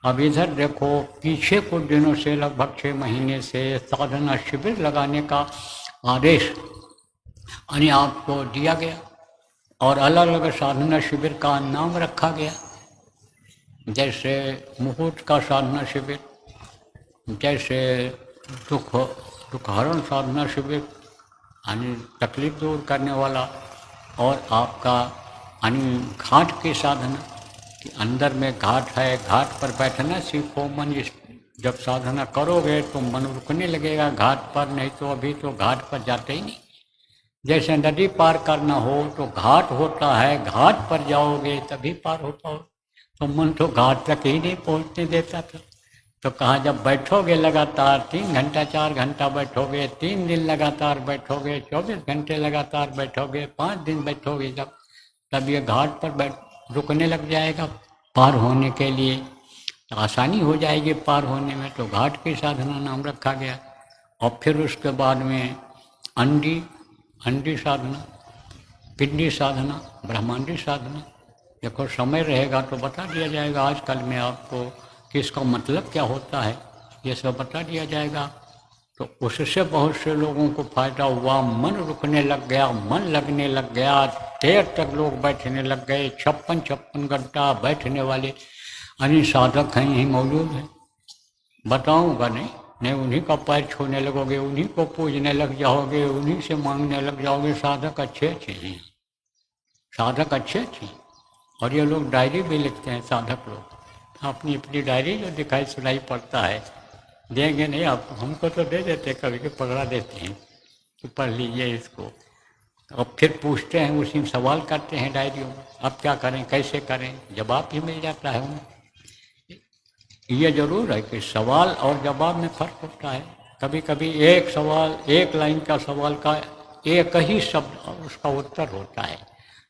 अब इधर देखो पीछे कुछ दिनों से, लगभग 6 महीने से साधना शिविर लगाने का आदेश यानी आपको दिया गया, और अलग अलग साधना शिविर का नाम रखा गया। जैसे मुहूर्त का साधना शिविर, जैसे दुखहरण साधना शिविर यानी तकलीफ दूर करने वाला, और आपका यानी घाट की साधना कि अंदर में घाट है, घाट पर बैठना सीखो। मन जब साधना करोगे तो मन रुकने लगेगा घाट पर, नहीं तो अभी तो घाट पर जाते ही नहीं। जैसे नदी पार करना हो तो घाट होता है, घाट पर जाओगे तभी पार होता हो, तो मन तो घाट तक ही नहीं पहुंचने देता था। तो कहा जब बैठोगे लगातार 3 घंटा 4 घंटा बैठोगे, 3 दिन लगातार बैठोगे, 24 घंटे लगातार बैठोगे, 5 दिन बैठोगे, जब तब ये घाट पर रुकने लग जाएगा पार होने के लिए, तो आसानी हो जाएगी पार होने में। तो घाट की साधना नाम रखा गया। और फिर उसके बाद में अंडी साधना, पिंडी साधना, ब्रह्मांडी साधना। देखो समय रहेगा तो बता दिया जाएगा आजकल में आपको कि इसका मतलब क्या होता है, ये सब बता दिया जाएगा। तो उससे बहुत से लोगों को फायदा हुआ, मन रुकने लग गया, मन लगने लग गया, देर तक लोग बैठने लग गए। 56 घंटा बैठने वाले अन्य साधक हैं, यहीं मौजूद हैं। बताऊंगा नहीं, नहीं उन्हीं का पैर छूने लगोगे, उन्हीं को पूजने लग जाओगे, उन्हीं से मांगने लग जाओगे। साधक अच्छे अच्छे हैं, साधक अच्छे अच्छे हैं। और ये लोग डायरी भी लिखते हैं, साधक लोग अपनी अपनी डायरी जो दिखाई सुनाई पड़ता है। देंगे नहीं आपको, हमको तो दे देते, कभी के पकड़ा देते हैं कि पढ़ लीजिए इसको। अब फिर पूछते हैं, उसी में सवाल करते हैं डायरियों में, अब क्या करें कैसे करें, जवाब भी मिल जाता है उन्हें। ये जरूर है कि सवाल और जवाब में फर्क होता है। कभी कभी एक सवाल, एक लाइन का सवाल का एक ही शब्द उसका उत्तर होता है,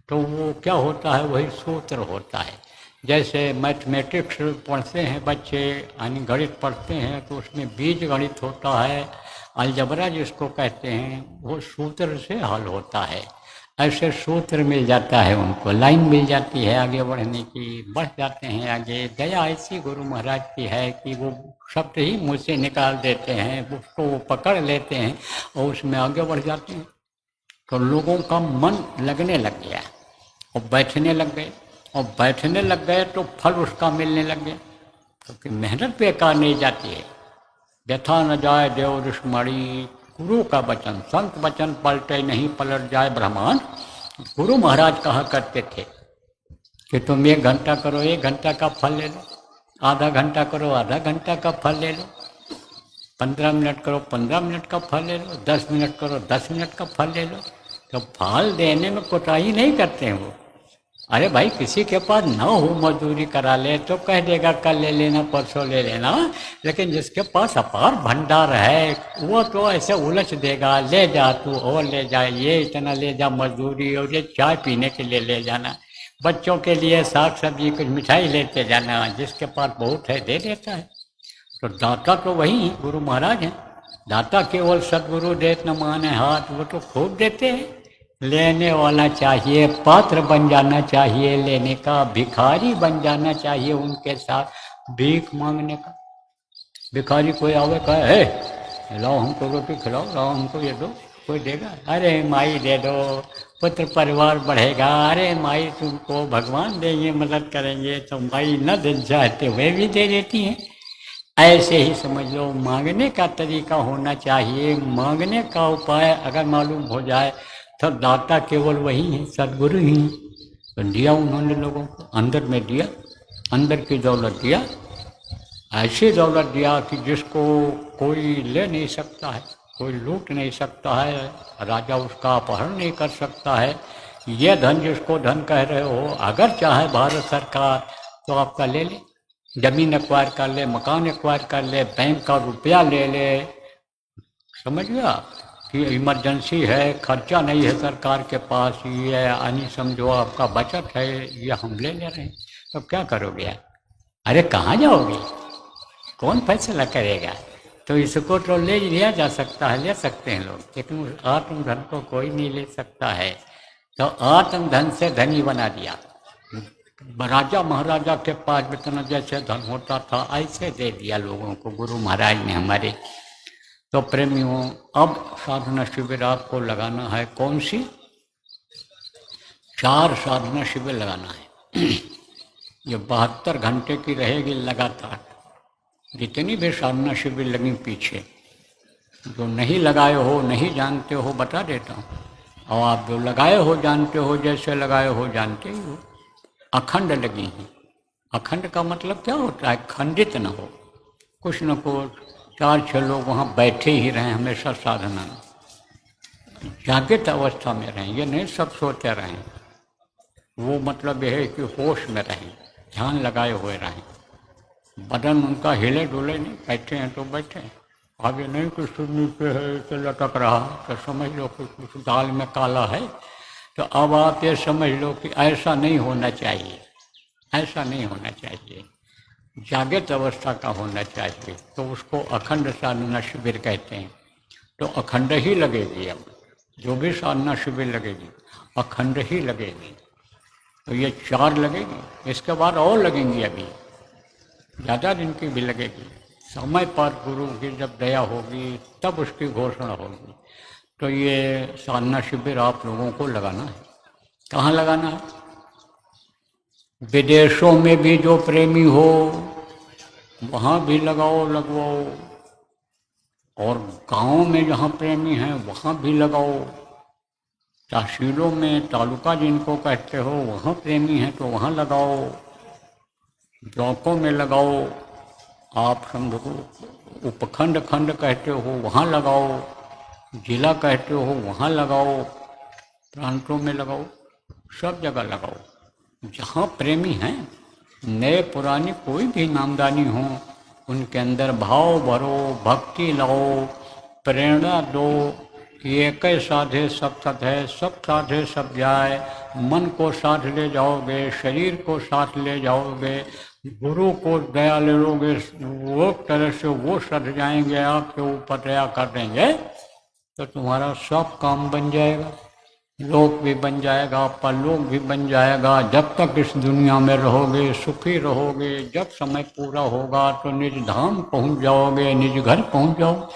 तो वो क्या होता है, वही सूत्र होता है। जैसे मैथमेटिक्स पढ़ते हैं बच्चे, यानी गणित पढ़ते हैं, तो उसमें बीज गणित होता है, अलजबरा जिसको कहते हैं, वो सूत्र से हल होता है। ऐसे सूत्र मिल जाता है उनको, लाइन मिल जाती है आगे बढ़ने की, बढ़ जाते हैं आगे। दया ऐसी गुरु महाराज की है कि वो शब्द ही मुँह से निकाल देते हैं, उसको वो पकड़ लेते हैं और उसमें आगे बढ़ जाते हैं। तो लोगों का मन लगने लग गया और बैठने लग गए, और बैठने लग गए तो फल उसका मिलने लग गया, क्योंकि मेहनत बेकार नहीं जाती है। व्यथा न जाए देव दुश्मणी, गुरु का वचन, संत वचन पलटे नहीं पलट जाए ब्रह्मांड। गुरु महाराज कहा करते थे कि तुम 1 घंटा करो, 1 घंटा का फल ले लो, आधा घंटा करो, आधा घंटा का फल ले लो, 15 मिनट करो, 15 मिनट का फल ले लो, 10 मिनट करो, 10 मिनट का फल ले लो। तो फल देने में कोताही नहीं करते हैं वो। अरे भाई, किसी के पास न हो मजदूरी करा ले तो कह देगा कल ले लेना, परसों ले लेना, लेकिन जिसके पास अपार भंडार है वो तो ऐसे उलझ देगा, ले जा तू और ले जा, ये इतना ले जा मजदूरी, और ये चाय पीने के लिए ले जाना, बच्चों के लिए साग सब्जी कुछ मिठाई लेते जाना, जिसके पास बहुत है दे देता है। तो दाता तो वही गुरु महाराज हैं। दाता केवल सदगुरु देत न माने हाथ, वो तो खूब देते हैं। लेने वाला चाहिए, पात्र बन जाना चाहिए लेने का, भिखारी बन जाना चाहिए उनके साथ भीख मांगने का। भिखारी कोई आवे कहे, लाओ हमको रोटी खिलाओ, लाओ हमको ये दो, कोई देगा? अरे माई दे दो, पुत्र परिवार बढ़ेगा, अरे माई तुमको भगवान देंगे, मदद करेंगे, तो माई न दिन चाहते हुए भी दे देती हैं। ऐसे ही समझ लो, मांगने का तरीका होना चाहिए। मांगने का उपाय अगर मालूम हो जाए तो दाता केवल वही है, सदगुरु ही। तो दिया उन्होंने लोगों को, अंदर में दिया, अंदर की दौलत दिया, ऐसी दौलत दिया कि जिसको कोई ले नहीं सकता है, कोई लूट नहीं सकता है, राजा उसका अपहरण नहीं कर सकता है। ये धन जिसको धन कह रहे हो, अगर चाहे भारत सरकार तो आपका ले ले, जमीन एक्वायर कर ले, मकान एक्वायर कर ले, बैंक का रुपया ले ले। समझ गया कि इमरजेंसी है, खर्चा नहीं है सरकार के पास, ये यानी समझो आपका बचत है, ये हम ले रहे हैं, तो क्या करोगे? अरे कहाँ जाओगे? कौन फैसला करेगा? तो इसको तो ले लिया जा सकता है, ले सकते हैं लोग, लेकिन उस आत्मधन को कोई नहीं ले सकता है। तो आत्मधन से धनी बना दिया। राजा महाराजा के पास इतना जैसे धन होता था ऐसे दे दिया लोगों को गुरु महाराज ने हमारे। तो प्रेमियों, अब साधना शिविर आपको लगाना है, कौन सी? 4 साधना शिविर लगाना है। ये 72 घंटे की रहेगी लगातार। जितनी भी साधना शिविर लगी पीछे, जो नहीं लगाए हो, नहीं जानते हो, बता देता हूँ, और आप जो लगाए हो जानते हो, जैसे लगाए हो जानते ही हो। अखंड लगी हैं। अखंड का मतलब क्या होता है? खंडित न हो, कुछ न कुछ 4-6 लोग वहाँ बैठे ही रहें हमेशा साधना में, जागृत अवस्था में रहें, ये नहीं सब सोते रहें। वो मतलब यह है कि होश में रहें, ध्यान लगाए हुए रहें, बदन उनका हिले डुले नहीं, बैठे हैं तो बैठे हैं। अब ये नहीं कि सुन्नी पे है तो लटक रहा, तो समझ लो कि कुछ दाल में काला है। तो अब आप ये समझ लो कि ऐसा नहीं होना चाहिए, ऐसा नहीं होना चाहिए, जागृत अवस्था का होना चाहिए। तो उसको अखंड साधना शिविर कहते हैं। तो अखंड ही लगेगी, अब जो भी साधना शिविर लगेगी अखंड ही लगेगी। तो ये 4 लगेगी, इसके बाद और लगेंगी, अभी ज़्यादा दिन की भी लगेगी। समय पर गुरु की जब दया होगी तब उसकी घोषणा होगी। तो ये साधना शिविर आप लोगों को लगाना है। कहाँ लगाना है? विदेशों में भी जो प्रेमी हो वहाँ भी लगाओ लगवाओ, और गांव में जहाँ प्रेमी हैं वहाँ भी लगाओ, तहसीलों में तालुका जिनको कहते हो वहाँ प्रेमी हैं तो वहाँ लगाओ, ब्लॉकों में लगाओ, आप समझो उपखंड खंड कहते हो वहाँ लगाओ, जिला कहते हो वहाँ लगाओ, प्रांतों में लगाओ, सब जगह लगाओ। जहाँ प्रेमी हैं, नए पुराने कोई भी नामदानी हो, उनके अंदर भाव भरो, भक्ति लाओ, प्रेरणा दो कि एक साधे सब सत है, सब साधे सब जाए। मन को साथ ले जाओगे, शरीर को साथ ले जाओगे, गुरु को दया ले लोगे, वो तरह से वो सध जाएंगे, आपके ऊपर दया कर देंगे, तो तुम्हारा सब काम बन जाएगा, लोक भी बन जाएगा, परलोक भी बन जाएगा। जब तक इस दुनिया में रहोगे सुखी रहोगे, जब समय पूरा होगा तो निज धाम पहुंच जाओगे, निज घर पहुंच जाओ,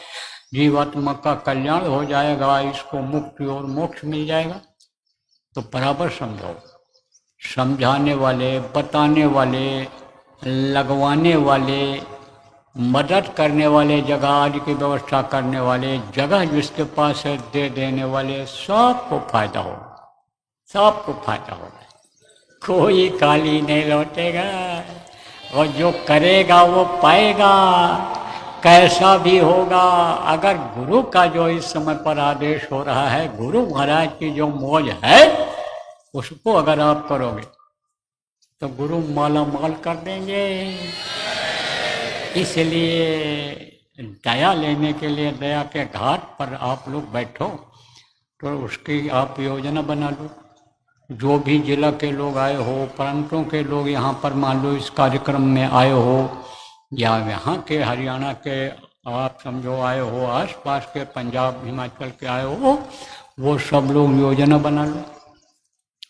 जीवात्मा का कल्याण हो जाएगा, इसको मुक्ति और मोक्ष मिल जाएगा। तो बराबर समझो, समझाने वाले, बताने वाले, लगवाने वाले, मदद करने वाले, जगह आदि की व्यवस्था करने वाले, जगह जिसके पास है दे देने वाले, सबको फायदा होगा, सबको फायदा होगा, कोई खाली नहीं लौटेगा, और जो करेगा वो पाएगा, कैसा भी होगा। अगर गुरु का जो इस समय पर आदेश हो रहा है, गुरु महाराज की जो मौज है, उसको अगर आप करोगे तो गुरु माला माल कर देंगे। इसलिए दया लेने के लिए दया के घाट पर आप लोग बैठो, तो उसकी आप योजना बना लो। जो भी जिला के लोग आए हो, प्रांतों के लोग यहाँ पर मान लो इस कार्यक्रम में आए हो, या यहाँ के हरियाणा के आप समझो आए हो, आसपास के पंजाब हिमाचल के आए हो, वो सब लोग योजना बना लो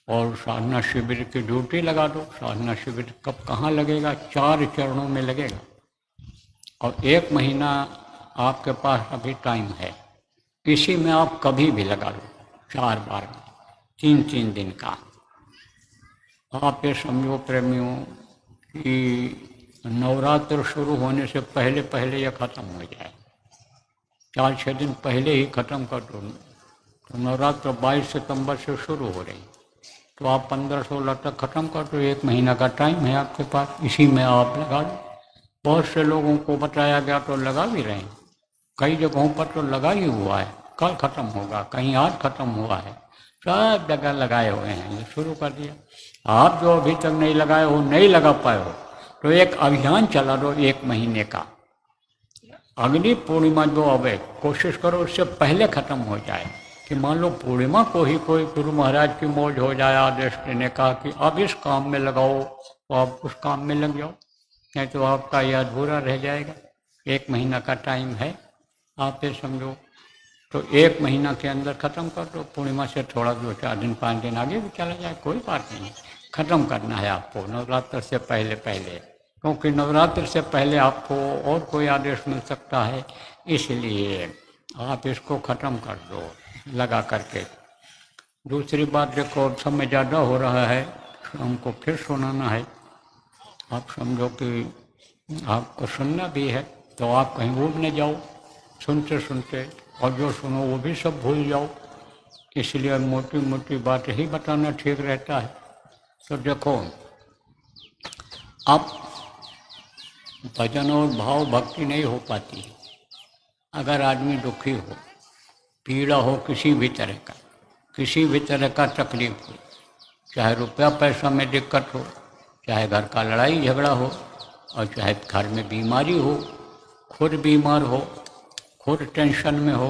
और साधना शिविर की ड्यूटी लगा दो। साधना शिविर कब कहाँ लगेगा? 4 चरणों में लगेगा, और 1 महीना आपके पास अभी टाइम है। इसी में आप कभी भी लगा लो, 4 बार, 3-3 दिन का। आप ये समझो प्रेमियों कि नवरात्र शुरू होने से पहले पहले यह खत्म हो जाए, 4-6 दिन पहले ही खत्म कर दो। तो नवरात्र 22 सितंबर से शुरू हो रही, तो आप 15-16 तक खत्म कर दो। 1 महीना का टाइम है आपके पास, इसी में आप लगा लो। बहुत से लोगों को बताया गया तो लगा भी रहे हैं, कई जगहों पर तो लगा ही हुआ है, कल खत्म होगा, कहीं आज खत्म हुआ है, सब जगह लगाए हुए हैं, ये शुरू कर दिया। आप जो अभी तक नहीं लगाए हो, नहीं लगा पाए हो, तो एक अभियान चला दो 1 महीने का। अगली पूर्णिमा जो आवे, कोशिश करो उससे पहले खत्म हो जाए, कि मान लो पूर्णिमा को ही कोई गुरु महाराज की मौज हो जाए आदेश देने का कि अब इस काम में लगाओ, तो आप उस काम में लग जाओ, नहीं तो आपका यह अधूरा रह जाएगा। 1 महीना का टाइम है, आप ये समझो, तो 1 महीना के अंदर ख़त्म कर दो। पूर्णिमा से थोड़ा 2-4 दिन 5 दिन आगे भी चला जाए, कोई बात नहीं, ख़त्म करना है आपको नवरात्र से पहले पहले, क्योंकि नवरात्र से पहले आपको और कोई आदेश मिल सकता है, इसलिए आप इसको ख़त्म कर दो लगा करके। दूसरी बात देखो, समय ज़्यादा हो रहा है, हमको फिर सुनाना है। आप समझो कि आपको सुनना भी है, तो आप कहीं उड़ न जाओ सुनते सुनते, और जो सुनो वो भी सब भूल जाओ, इसलिए मोटी मोटी बात ही बताना ठीक रहता है। तो देखो, अब भजन और भाव भक्ति नहीं हो पाती अगर आदमी दुखी हो, पीड़ा हो, किसी भी तरह का, किसी भी तरह का तकलीफ हो, चाहे रुपया पैसा में दिक्कत हो, चाहे घर का लड़ाई झगड़ा हो, और चाहे घर में बीमारी हो, खुद बीमार हो, खुद टेंशन में हो,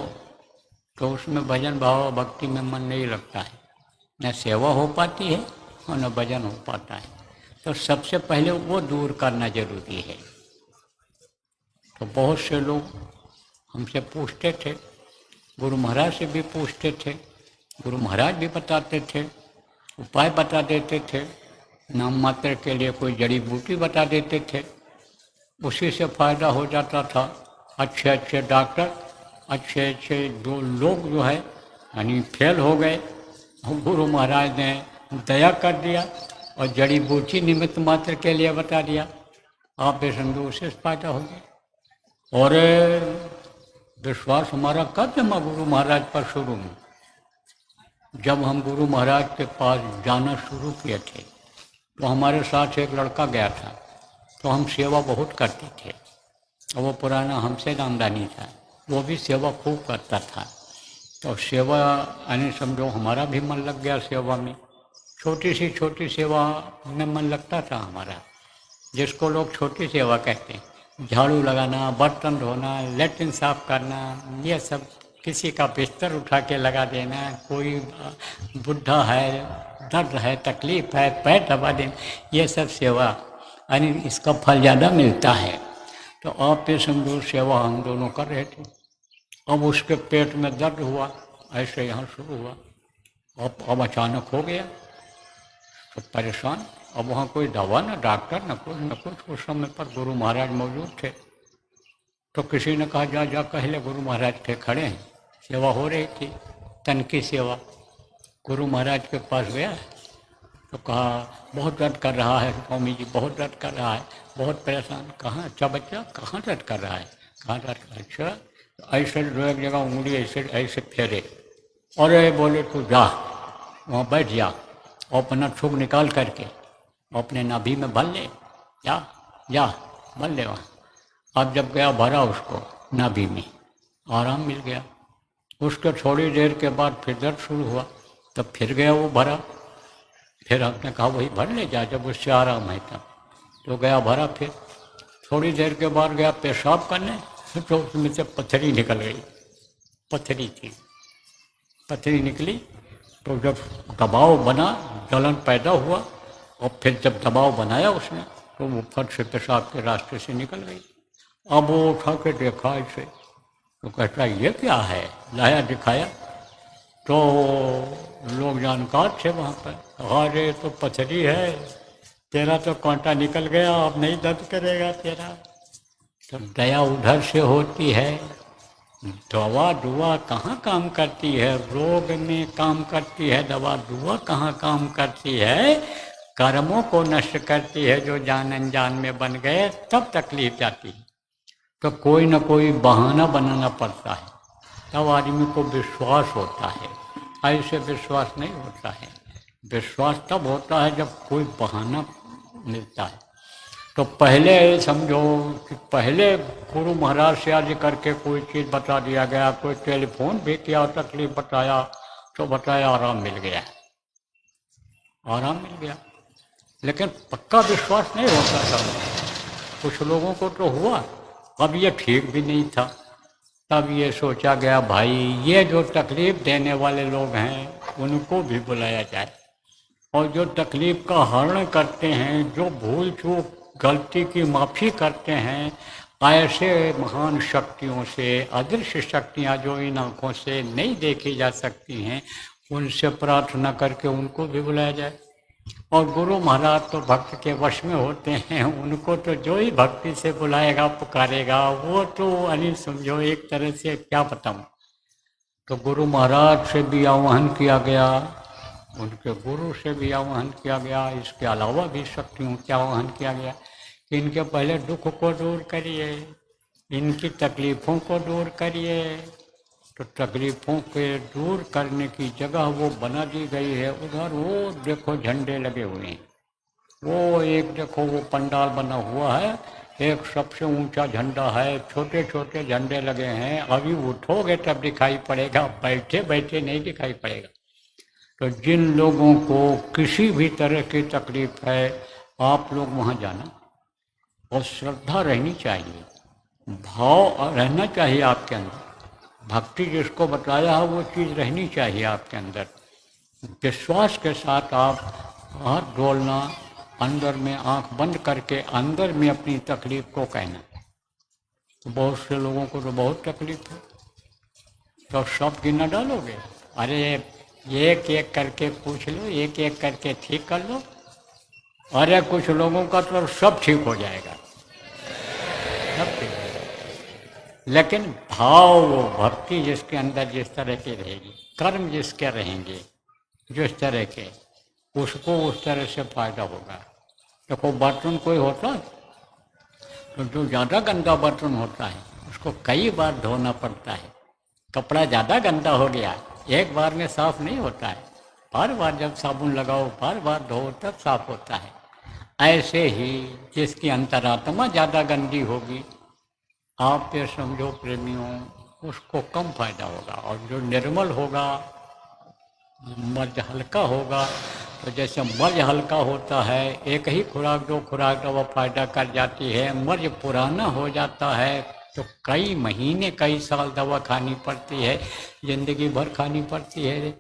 तो उसमें भजन भाव भक्ति में मन नहीं लगता है, न सेवा हो पाती है और न भजन हो पाता है। तो सबसे पहले वो दूर करना जरूरी है। तो बहुत से लोग हमसे पूछते थे, गुरु महाराज से भी पूछते थे, गुरु महाराज भी बताते थे, उपाय बता देते थे, नाम मात्र के लिए कोई जड़ी बूटी बता देते थे, उसी से फायदा हो जाता था। अच्छे अच्छे डॉक्टर, अच्छे अच्छे जो लोग जो है यानी फेल हो गए, गुरु महाराज ने दया कर दिया और जड़ी बूटी निमित्त मात्र के लिए बता दिया, आप बेसंदो उससे फायदा हो गया। और विश्वास हमारा कब जमा गुरु महाराज पर शुरू में, जब हम गुरु महाराज के पास जाना शुरू किए थे तो हमारे साथ एक लड़का गया था, तो हम सेवा बहुत करते थे। और वो पुराना हमसे नामदानी था, वो भी सेवा खूब करता था। तो सेवा यानी समझो हमारा भी मन लग गया सेवा में। छोटी सी छोटी सेवा में मन लगता था हमारा, जिसको लोग छोटी सेवा कहते हैं। झाड़ू लगाना, बर्तन धोना, लेट्रिन साफ करना, ये सब, किसी का बिस्तर उठा के लगा देना, कोई बुढ़ा है, दर्द है, तकलीफ है, पैर दबा देना, ये सब सेवा यानी इसका फल ज़्यादा मिलता है। तो आप ये समझो सेवा हम दोनों कर रहे थे। अब उसके पेट में दर्द हुआ, ऐसे यहाँ शुरू हुआ। अब अचानक हो गया, तो परेशान। अब वहाँ कोई दवा न डॉक्टर न कुछ। उस समय पर गुरु महाराज मौजूद थे। तो किसी ने कहा जा जा कह ले, गुरु महाराज के खड़े हैं, सेवा हो रही थी, तन की सेवा। गुरु महाराज के पास गया तो कहा बहुत दर्द कर रहा है स्वामी जी, बहुत दर्द कर रहा है, बहुत परेशान। कहाँ? अच्छा बच्चा, कहाँ दर्द कर रहा है? कहाँ दर्द? अच्छा, तो ऐसे जो एक जगह उंगली ऐसे ऐसे फेरे और बोले तू जा वहाँ बैठ जा और अपना थूक निकाल करके अपने नाभि में भर ले, जा जा भर ले वहाँ। अब जब गया भरा उसको नाभि में, आराम मिल गया। उसके थोड़ी देर के बाद फिर दर्द शुरू हुआ, तब फिर गया वो भरा। फिर हमने कहा वही भर ले जा, जब उससे आराम है तब। तो गया भरा। फिर थोड़ी देर के बाद गया पेशाब करने, तो उसमें से पत्थरी निकल गई। पत्थरी थी, पत्थरी निकली तो जब दबाव बना, जलन पैदा हुआ, और फिर जब दबाव बनाया उसने तो वो फट से पेशाब के रास्ते से निकल गई। अब वो उठा के देखा ऐसे, तो कहता ये क्या है, लाया दिखाया तो लोग जानकार थे वहाँ पर। अरे तो पथरी है, तेरा तो कांटा निकल गया, अब नहीं दर्द करेगा तेरा। तो दया उधर से होती है, दवा दुआ कहाँ काम करती है? रोग में काम करती है दवा, दुआ कहाँ काम करती है? कर्मों को नष्ट करती है जो जान अनजान में बन गए, तब तकलीफ जाती है। तो कोई न कोई बहाना बनाना पड़ता है, तब आदमी को विश्वास होता है। ऐसे विश्वास नहीं होता है। विश्वास तब होता है जब कोई बहाना मिलता है। तो पहले समझो कि पहले गुरु महाराज से आज करके कोई चीज़ बता दिया गया, कोई टेलीफोन भी किया, तकलीफ बताया तो बताया, आराम मिल गया, आराम मिल गया। लेकिन पक्का विश्वास नहीं होता था। कुछ लोगों को तो हुआ, अब ये ठीक भी नहीं था। तब ये सोचा गया भाई ये जो तकलीफ देने वाले लोग हैं उनको भी बुलाया जाए, और जो तकलीफ का हरण करते हैं, जो भूल चूक गलती की माफ़ी करते हैं, ऐसे महान शक्तियों से, अदृश्य शक्तियाँ जो इन आँखों से नहीं देखी जा सकती हैं, उनसे प्रार्थना करके उनको भी बुलाया जाए। और गुरु महाराज तो भक्त के वश में होते हैं, उनको तो जो ही भक्ति से बुलाएगा पुकारेगा वो तो अनिल समझो एक तरह से क्या बताऊँ। तो गुरु महाराज से भी आह्वान किया गया, उनके गुरु से भी आह्वान किया गया, इसके अलावा भी शक्तियों का आह्वान किया गया कि इनके पहले दुख को दूर करिए, इनकी तकलीफ़ों को दूर करिए। तो तकलीफ़ों के दूर करने की जगह वो बना दी गई है। उधर वो देखो झंडे लगे हुए हैं, वो एक देखो वो पंडाल बना हुआ है, एक सबसे ऊंचा झंडा है, छोटे छोटे झंडे लगे हैं। अभी उठोगे तब दिखाई पड़ेगा, बैठे बैठे नहीं दिखाई पड़ेगा। तो जिन लोगों को किसी भी तरह की तकलीफ है, आप लोग वहाँ जाना, और श्रद्धा रहनी चाहिए, भाव रहना चाहिए आपके अंदर। भक्ति जिसको बताया है वो चीज़ रहनी चाहिए आपके अंदर। विश्वास के साथ आप हाथ डोलना, अंदर में आंख बंद करके अंदर में अपनी तकलीफ को कहना। तो बहुत से लोगों को तो बहुत तकलीफ है, तो सब गिना डालोगे? अरे एक एक करके पूछ लो, एक एक करके ठीक कर लो। अरे कुछ लोगों का तो सब ठीक हो जाएगा, सब ठीक हो जाएगा। लेकिन भाव, भक्ति जिसके अंदर जिस तरह की रहेगी, कर्म जिसके रहेंगे जिस तरह के, उसको उस तरह से फायदा होगा। देखो बर्तन कोई होता, तो जो ज़्यादा गंदा बर्तन होता है उसको कई बार धोना पड़ता है। कपड़ा ज़्यादा गंदा हो गया, एक बार में साफ नहीं होता है, बार बार जब साबुन लगाओ, बार बार धो, तब साफ होता है। ऐसे ही जिसकी अंतरात्मा ज़्यादा गंदी होगी, आप ये समझो प्रेमियों, उसको कम फायदा होगा। और जो निर्मल होगा, मर्ज हल्का होगा, तो जैसे मर्ज हल्का होता है, एक ही खुराक दो खुराक वो फायदा कर जाती है। मर्ज पुराना हो जाता है तो कई महीने कई साल दवा खानी पड़ती है, जिंदगी भर खानी पड़ती है,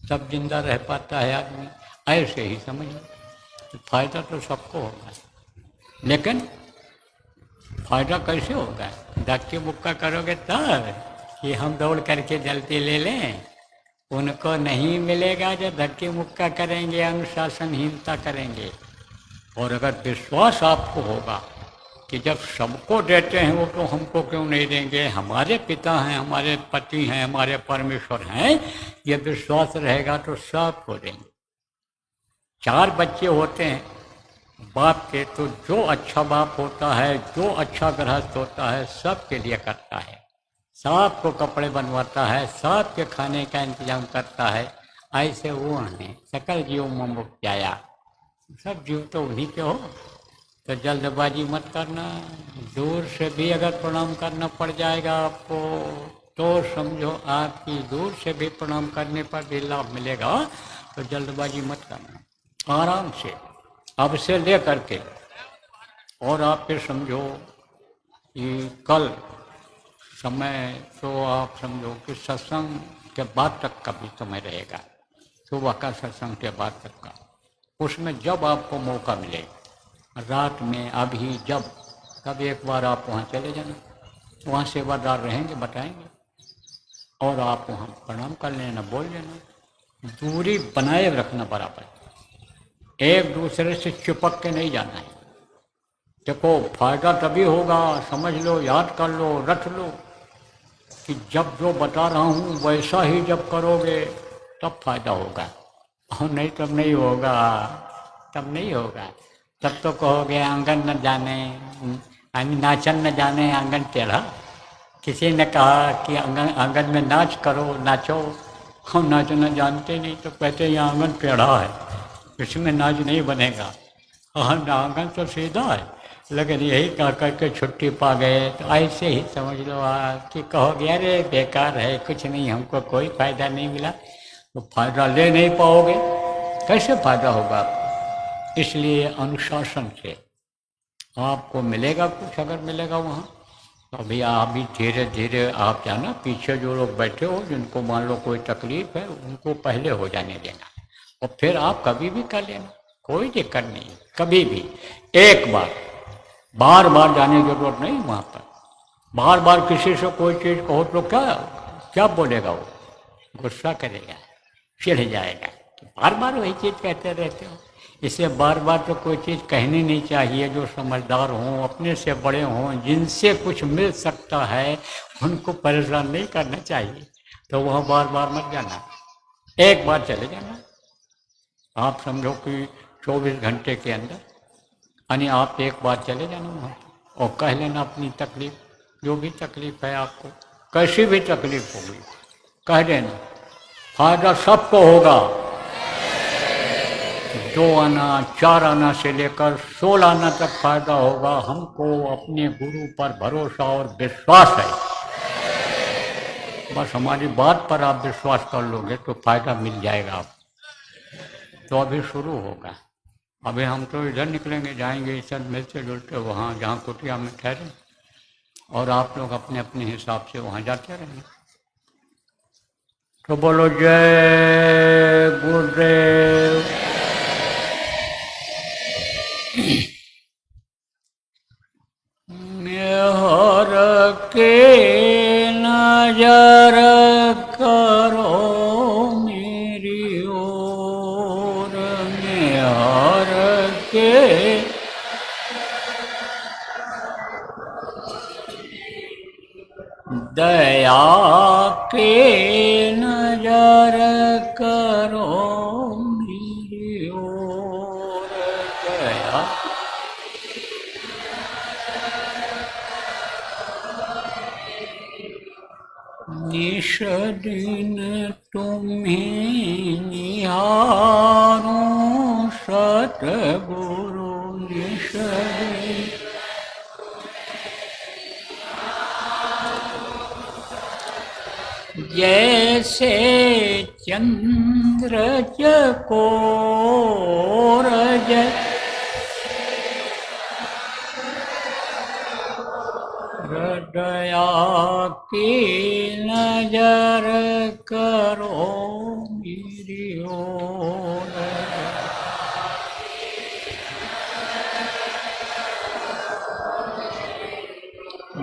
तब जिंदा रह पाता है आदमी। ऐसे ही समझिए, फायदा तो सबको होगा, लेकिन फायदा कैसे होगा? धक्के मुक्का करोगे तब कि हम दौड़ करके जल्दी ले लें, उनको नहीं मिलेगा जो धक्के मुक्का करेंगे, अनुशासनहीनता करेंगे। और अगर विश्वास आपको होगा कि जब सबको देते हैं वो तो हमको क्यों नहीं देंगे, हमारे पिता हैं, हमारे पति हैं, हमारे परमेश्वर हैं, ये विश्वास रहेगा तो सबको देंगे। 4 बच्चे होते हैं बाप के, तो जो अच्छा बाप होता है, जो अच्छा गृहस्थ होता है, सबके लिए करता है, सबको कपड़े बनवाता है, सबके खाने का इंतजाम करता है। ऐसे वो हैं सकल जीव मुक्त्याया, सब जीव तो उन्हीं के हो। तो जल्दबाजी मत करना, दूर से भी अगर प्रणाम करना पड़ जाएगा आपको तो समझो आपकी दूर से भी प्रणाम करने पर भी लाभ मिलेगा। तो जल्दबाजी मत करना, आराम से अब से ले करके, और आप फिर समझो कि कल समय तो आप समझो कि सत्संग के बाद तक का भी समय रहेगा, सुबह का सत्संग के बाद तक का, उसमें जब आपको मौका मिले रात में, अभी जब, तब एक बार आप वहाँ चले जाना, वहाँ सेवादार रहेंगे, बताएंगे, और आप वहाँ प्रणाम कर लेना, बोल लेना। दूरी बनाए रखना बराबर, एक दूसरे से चिपक के नहीं जाना है। देखो फायदा तभी होगा, समझ लो, याद कर लो, रख लो कि जब जो बता रहा हूँ वैसा ही जब करोगे तब फायदा होगा, और नहीं तब नहीं होगा, तब नहीं होगा। तब तो कहोगे आंगन न जाने, नाचन न जाने आंगन टेढ़ा। किसी ने कहा कि आंगन में नाच करो, नाचो, हम नाचना जानते नहीं, तो कहते ये आंगन टेढ़ा है, इसमें नाच नहीं बनेगा। और आंगन तो सीधा है, लेकिन यही कह करके छुट्टी पा गए। तो ऐसे ही समझ लो कि कहोगे अरे बेकार है, कुछ नहीं, हमको कोई फायदा नहीं मिला, तो फायदा ले नहीं पाओगे, कैसे फायदा होगा आपको? इसलिए अनुशासन से आपको मिलेगा कुछ, अगर मिलेगा वहाँ तो अभी आप भी धीरे धीरे आप जाना, पीछे जो लोग बैठे हो जिनको मान लो कोई तकलीफ है उनको पहले हो जाने देना, और फिर आप कभी भी कर लेना, कोई दिक्कत नहीं, कभी भी। एक बार, बार बार जाने की जरूरत नहीं वहाँ पर। बार बार किसी से कोई चीज़ कहो तो क्या क्या बोलेगा वो, गुस्सा करेगा, चिढ़ जाएगा कि बार बार वही चीज़ कहते रहते हो। इसे बार बार तो कोई चीज़ कहनी नहीं चाहिए। जो समझदार हों, अपने से बड़े हों, जिनसे कुछ मिल सकता है, उनको परेशान नहीं करना चाहिए। तो वहाँ बार बार मत जाना, एक बार चले जाना। आप समझो कि 24 घंटे के अंदर, यानी आप एक बार चले जाना वहाँ और कह लेना अपनी तकलीफ, जो भी तकलीफ है आपको, कैसी भी तकलीफ होगी कह देना, फायदा सबको होगा। 2 आना 4 आना से लेकर 16 आना तक फायदा होगा। हमको अपने गुरु पर भरोसा और विश्वास है, बस हमारी बात पर आप विश्वास कर लोगे तो फायदा मिल जाएगा आपको। तो अभी शुरू होगा, अभी हम तो इधर निकलेंगे, जाएंगे सब मिलते जुलते वहाँ जहाँ कुटिया में ठहरे, और आप लोग अपने अपने हिसाब से वहाँ जाते रहेंगे। तो बोलो जय गुरुदेव। मेहर के नजर करो मेरी ओर, मेहर के दया के नजर करो मेरी ओर, दया दिन तुम्हें निहारूं सतगुरु निश दिन। जैसे चंद्र चकोर हृदया की नजर करो मेरी ओर।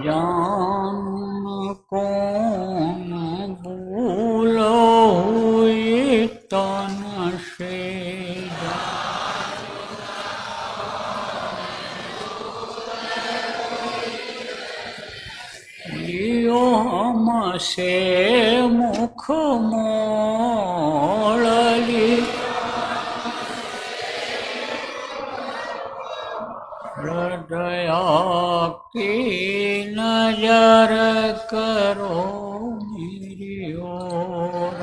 जान कौन भूलो हुई तन से लियो हमसे मुख मोड़ ली। हृदया की नजर करो मेरी ओर।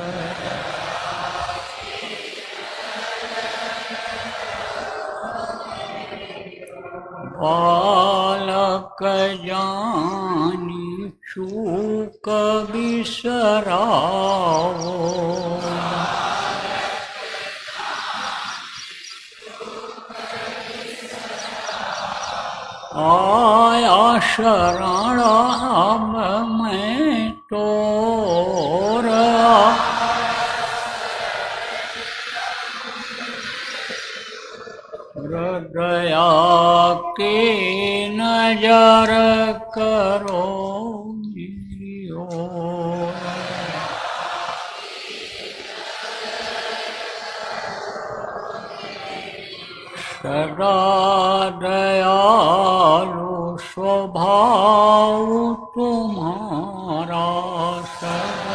बालक जानी चूक बिसराओ। आया शरण अब मैं तोर। हृदया की नजर करो मेरी ओर। सदा दयालु स्वभाव तुम्हारा सदा।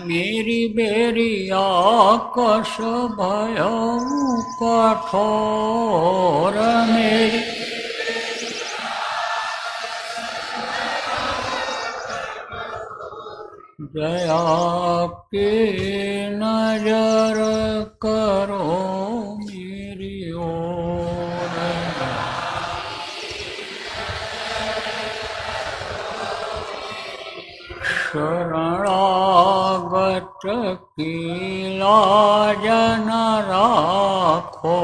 मेरी बेरिया कस भयउ कठोर मेरी। दया की नजर करो मेरी ओर। शरणागत की लाज न राखो।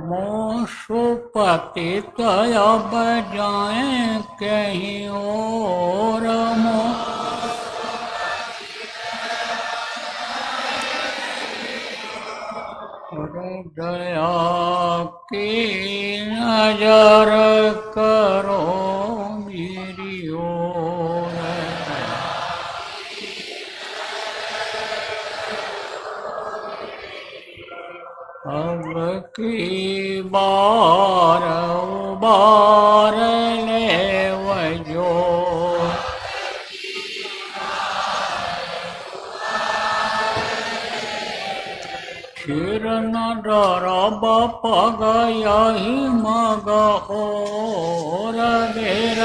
मोसुपति अब जाए कहीं और मो। हृदया की नजर करो मेरी ओर। अब की बार उबार ले वजो। फिर न डरब पग यही मग और बेर।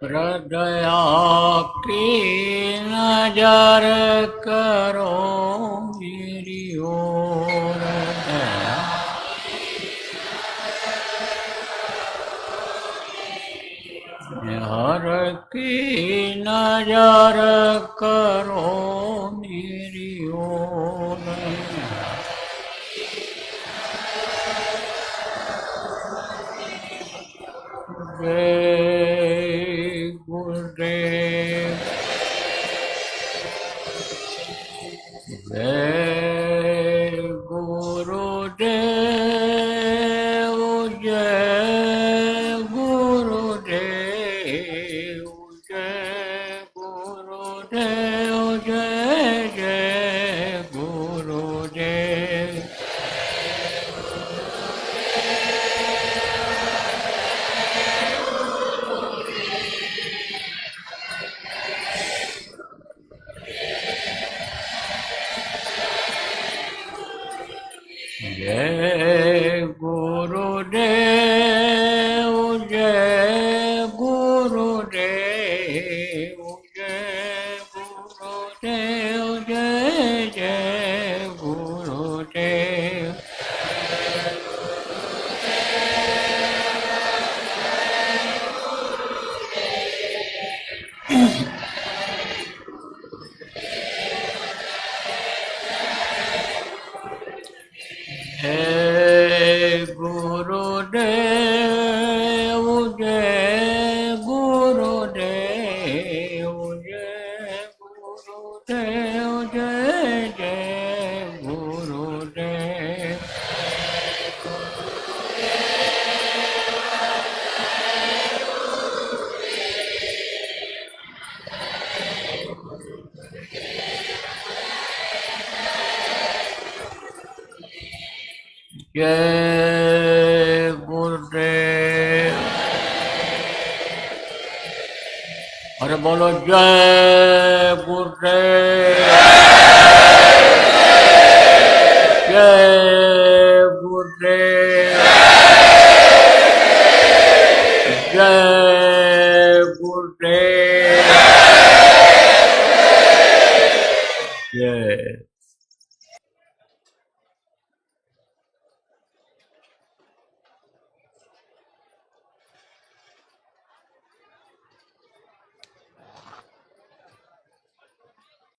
हृदया की नजर करो मेरी ओर। हर की नजर करो मेरी ओर। जय गुरुदेव। जय गुरुदेव। जय गुरुदेव। जय गुरुदेव। जय जय गुरुदेव। गुरुदेव जय जय गुरुदेव। जय गुरुदेव। अरे बोलो जय गुरुदेव। जय गुरुदेव। जय गुरुदेव। जय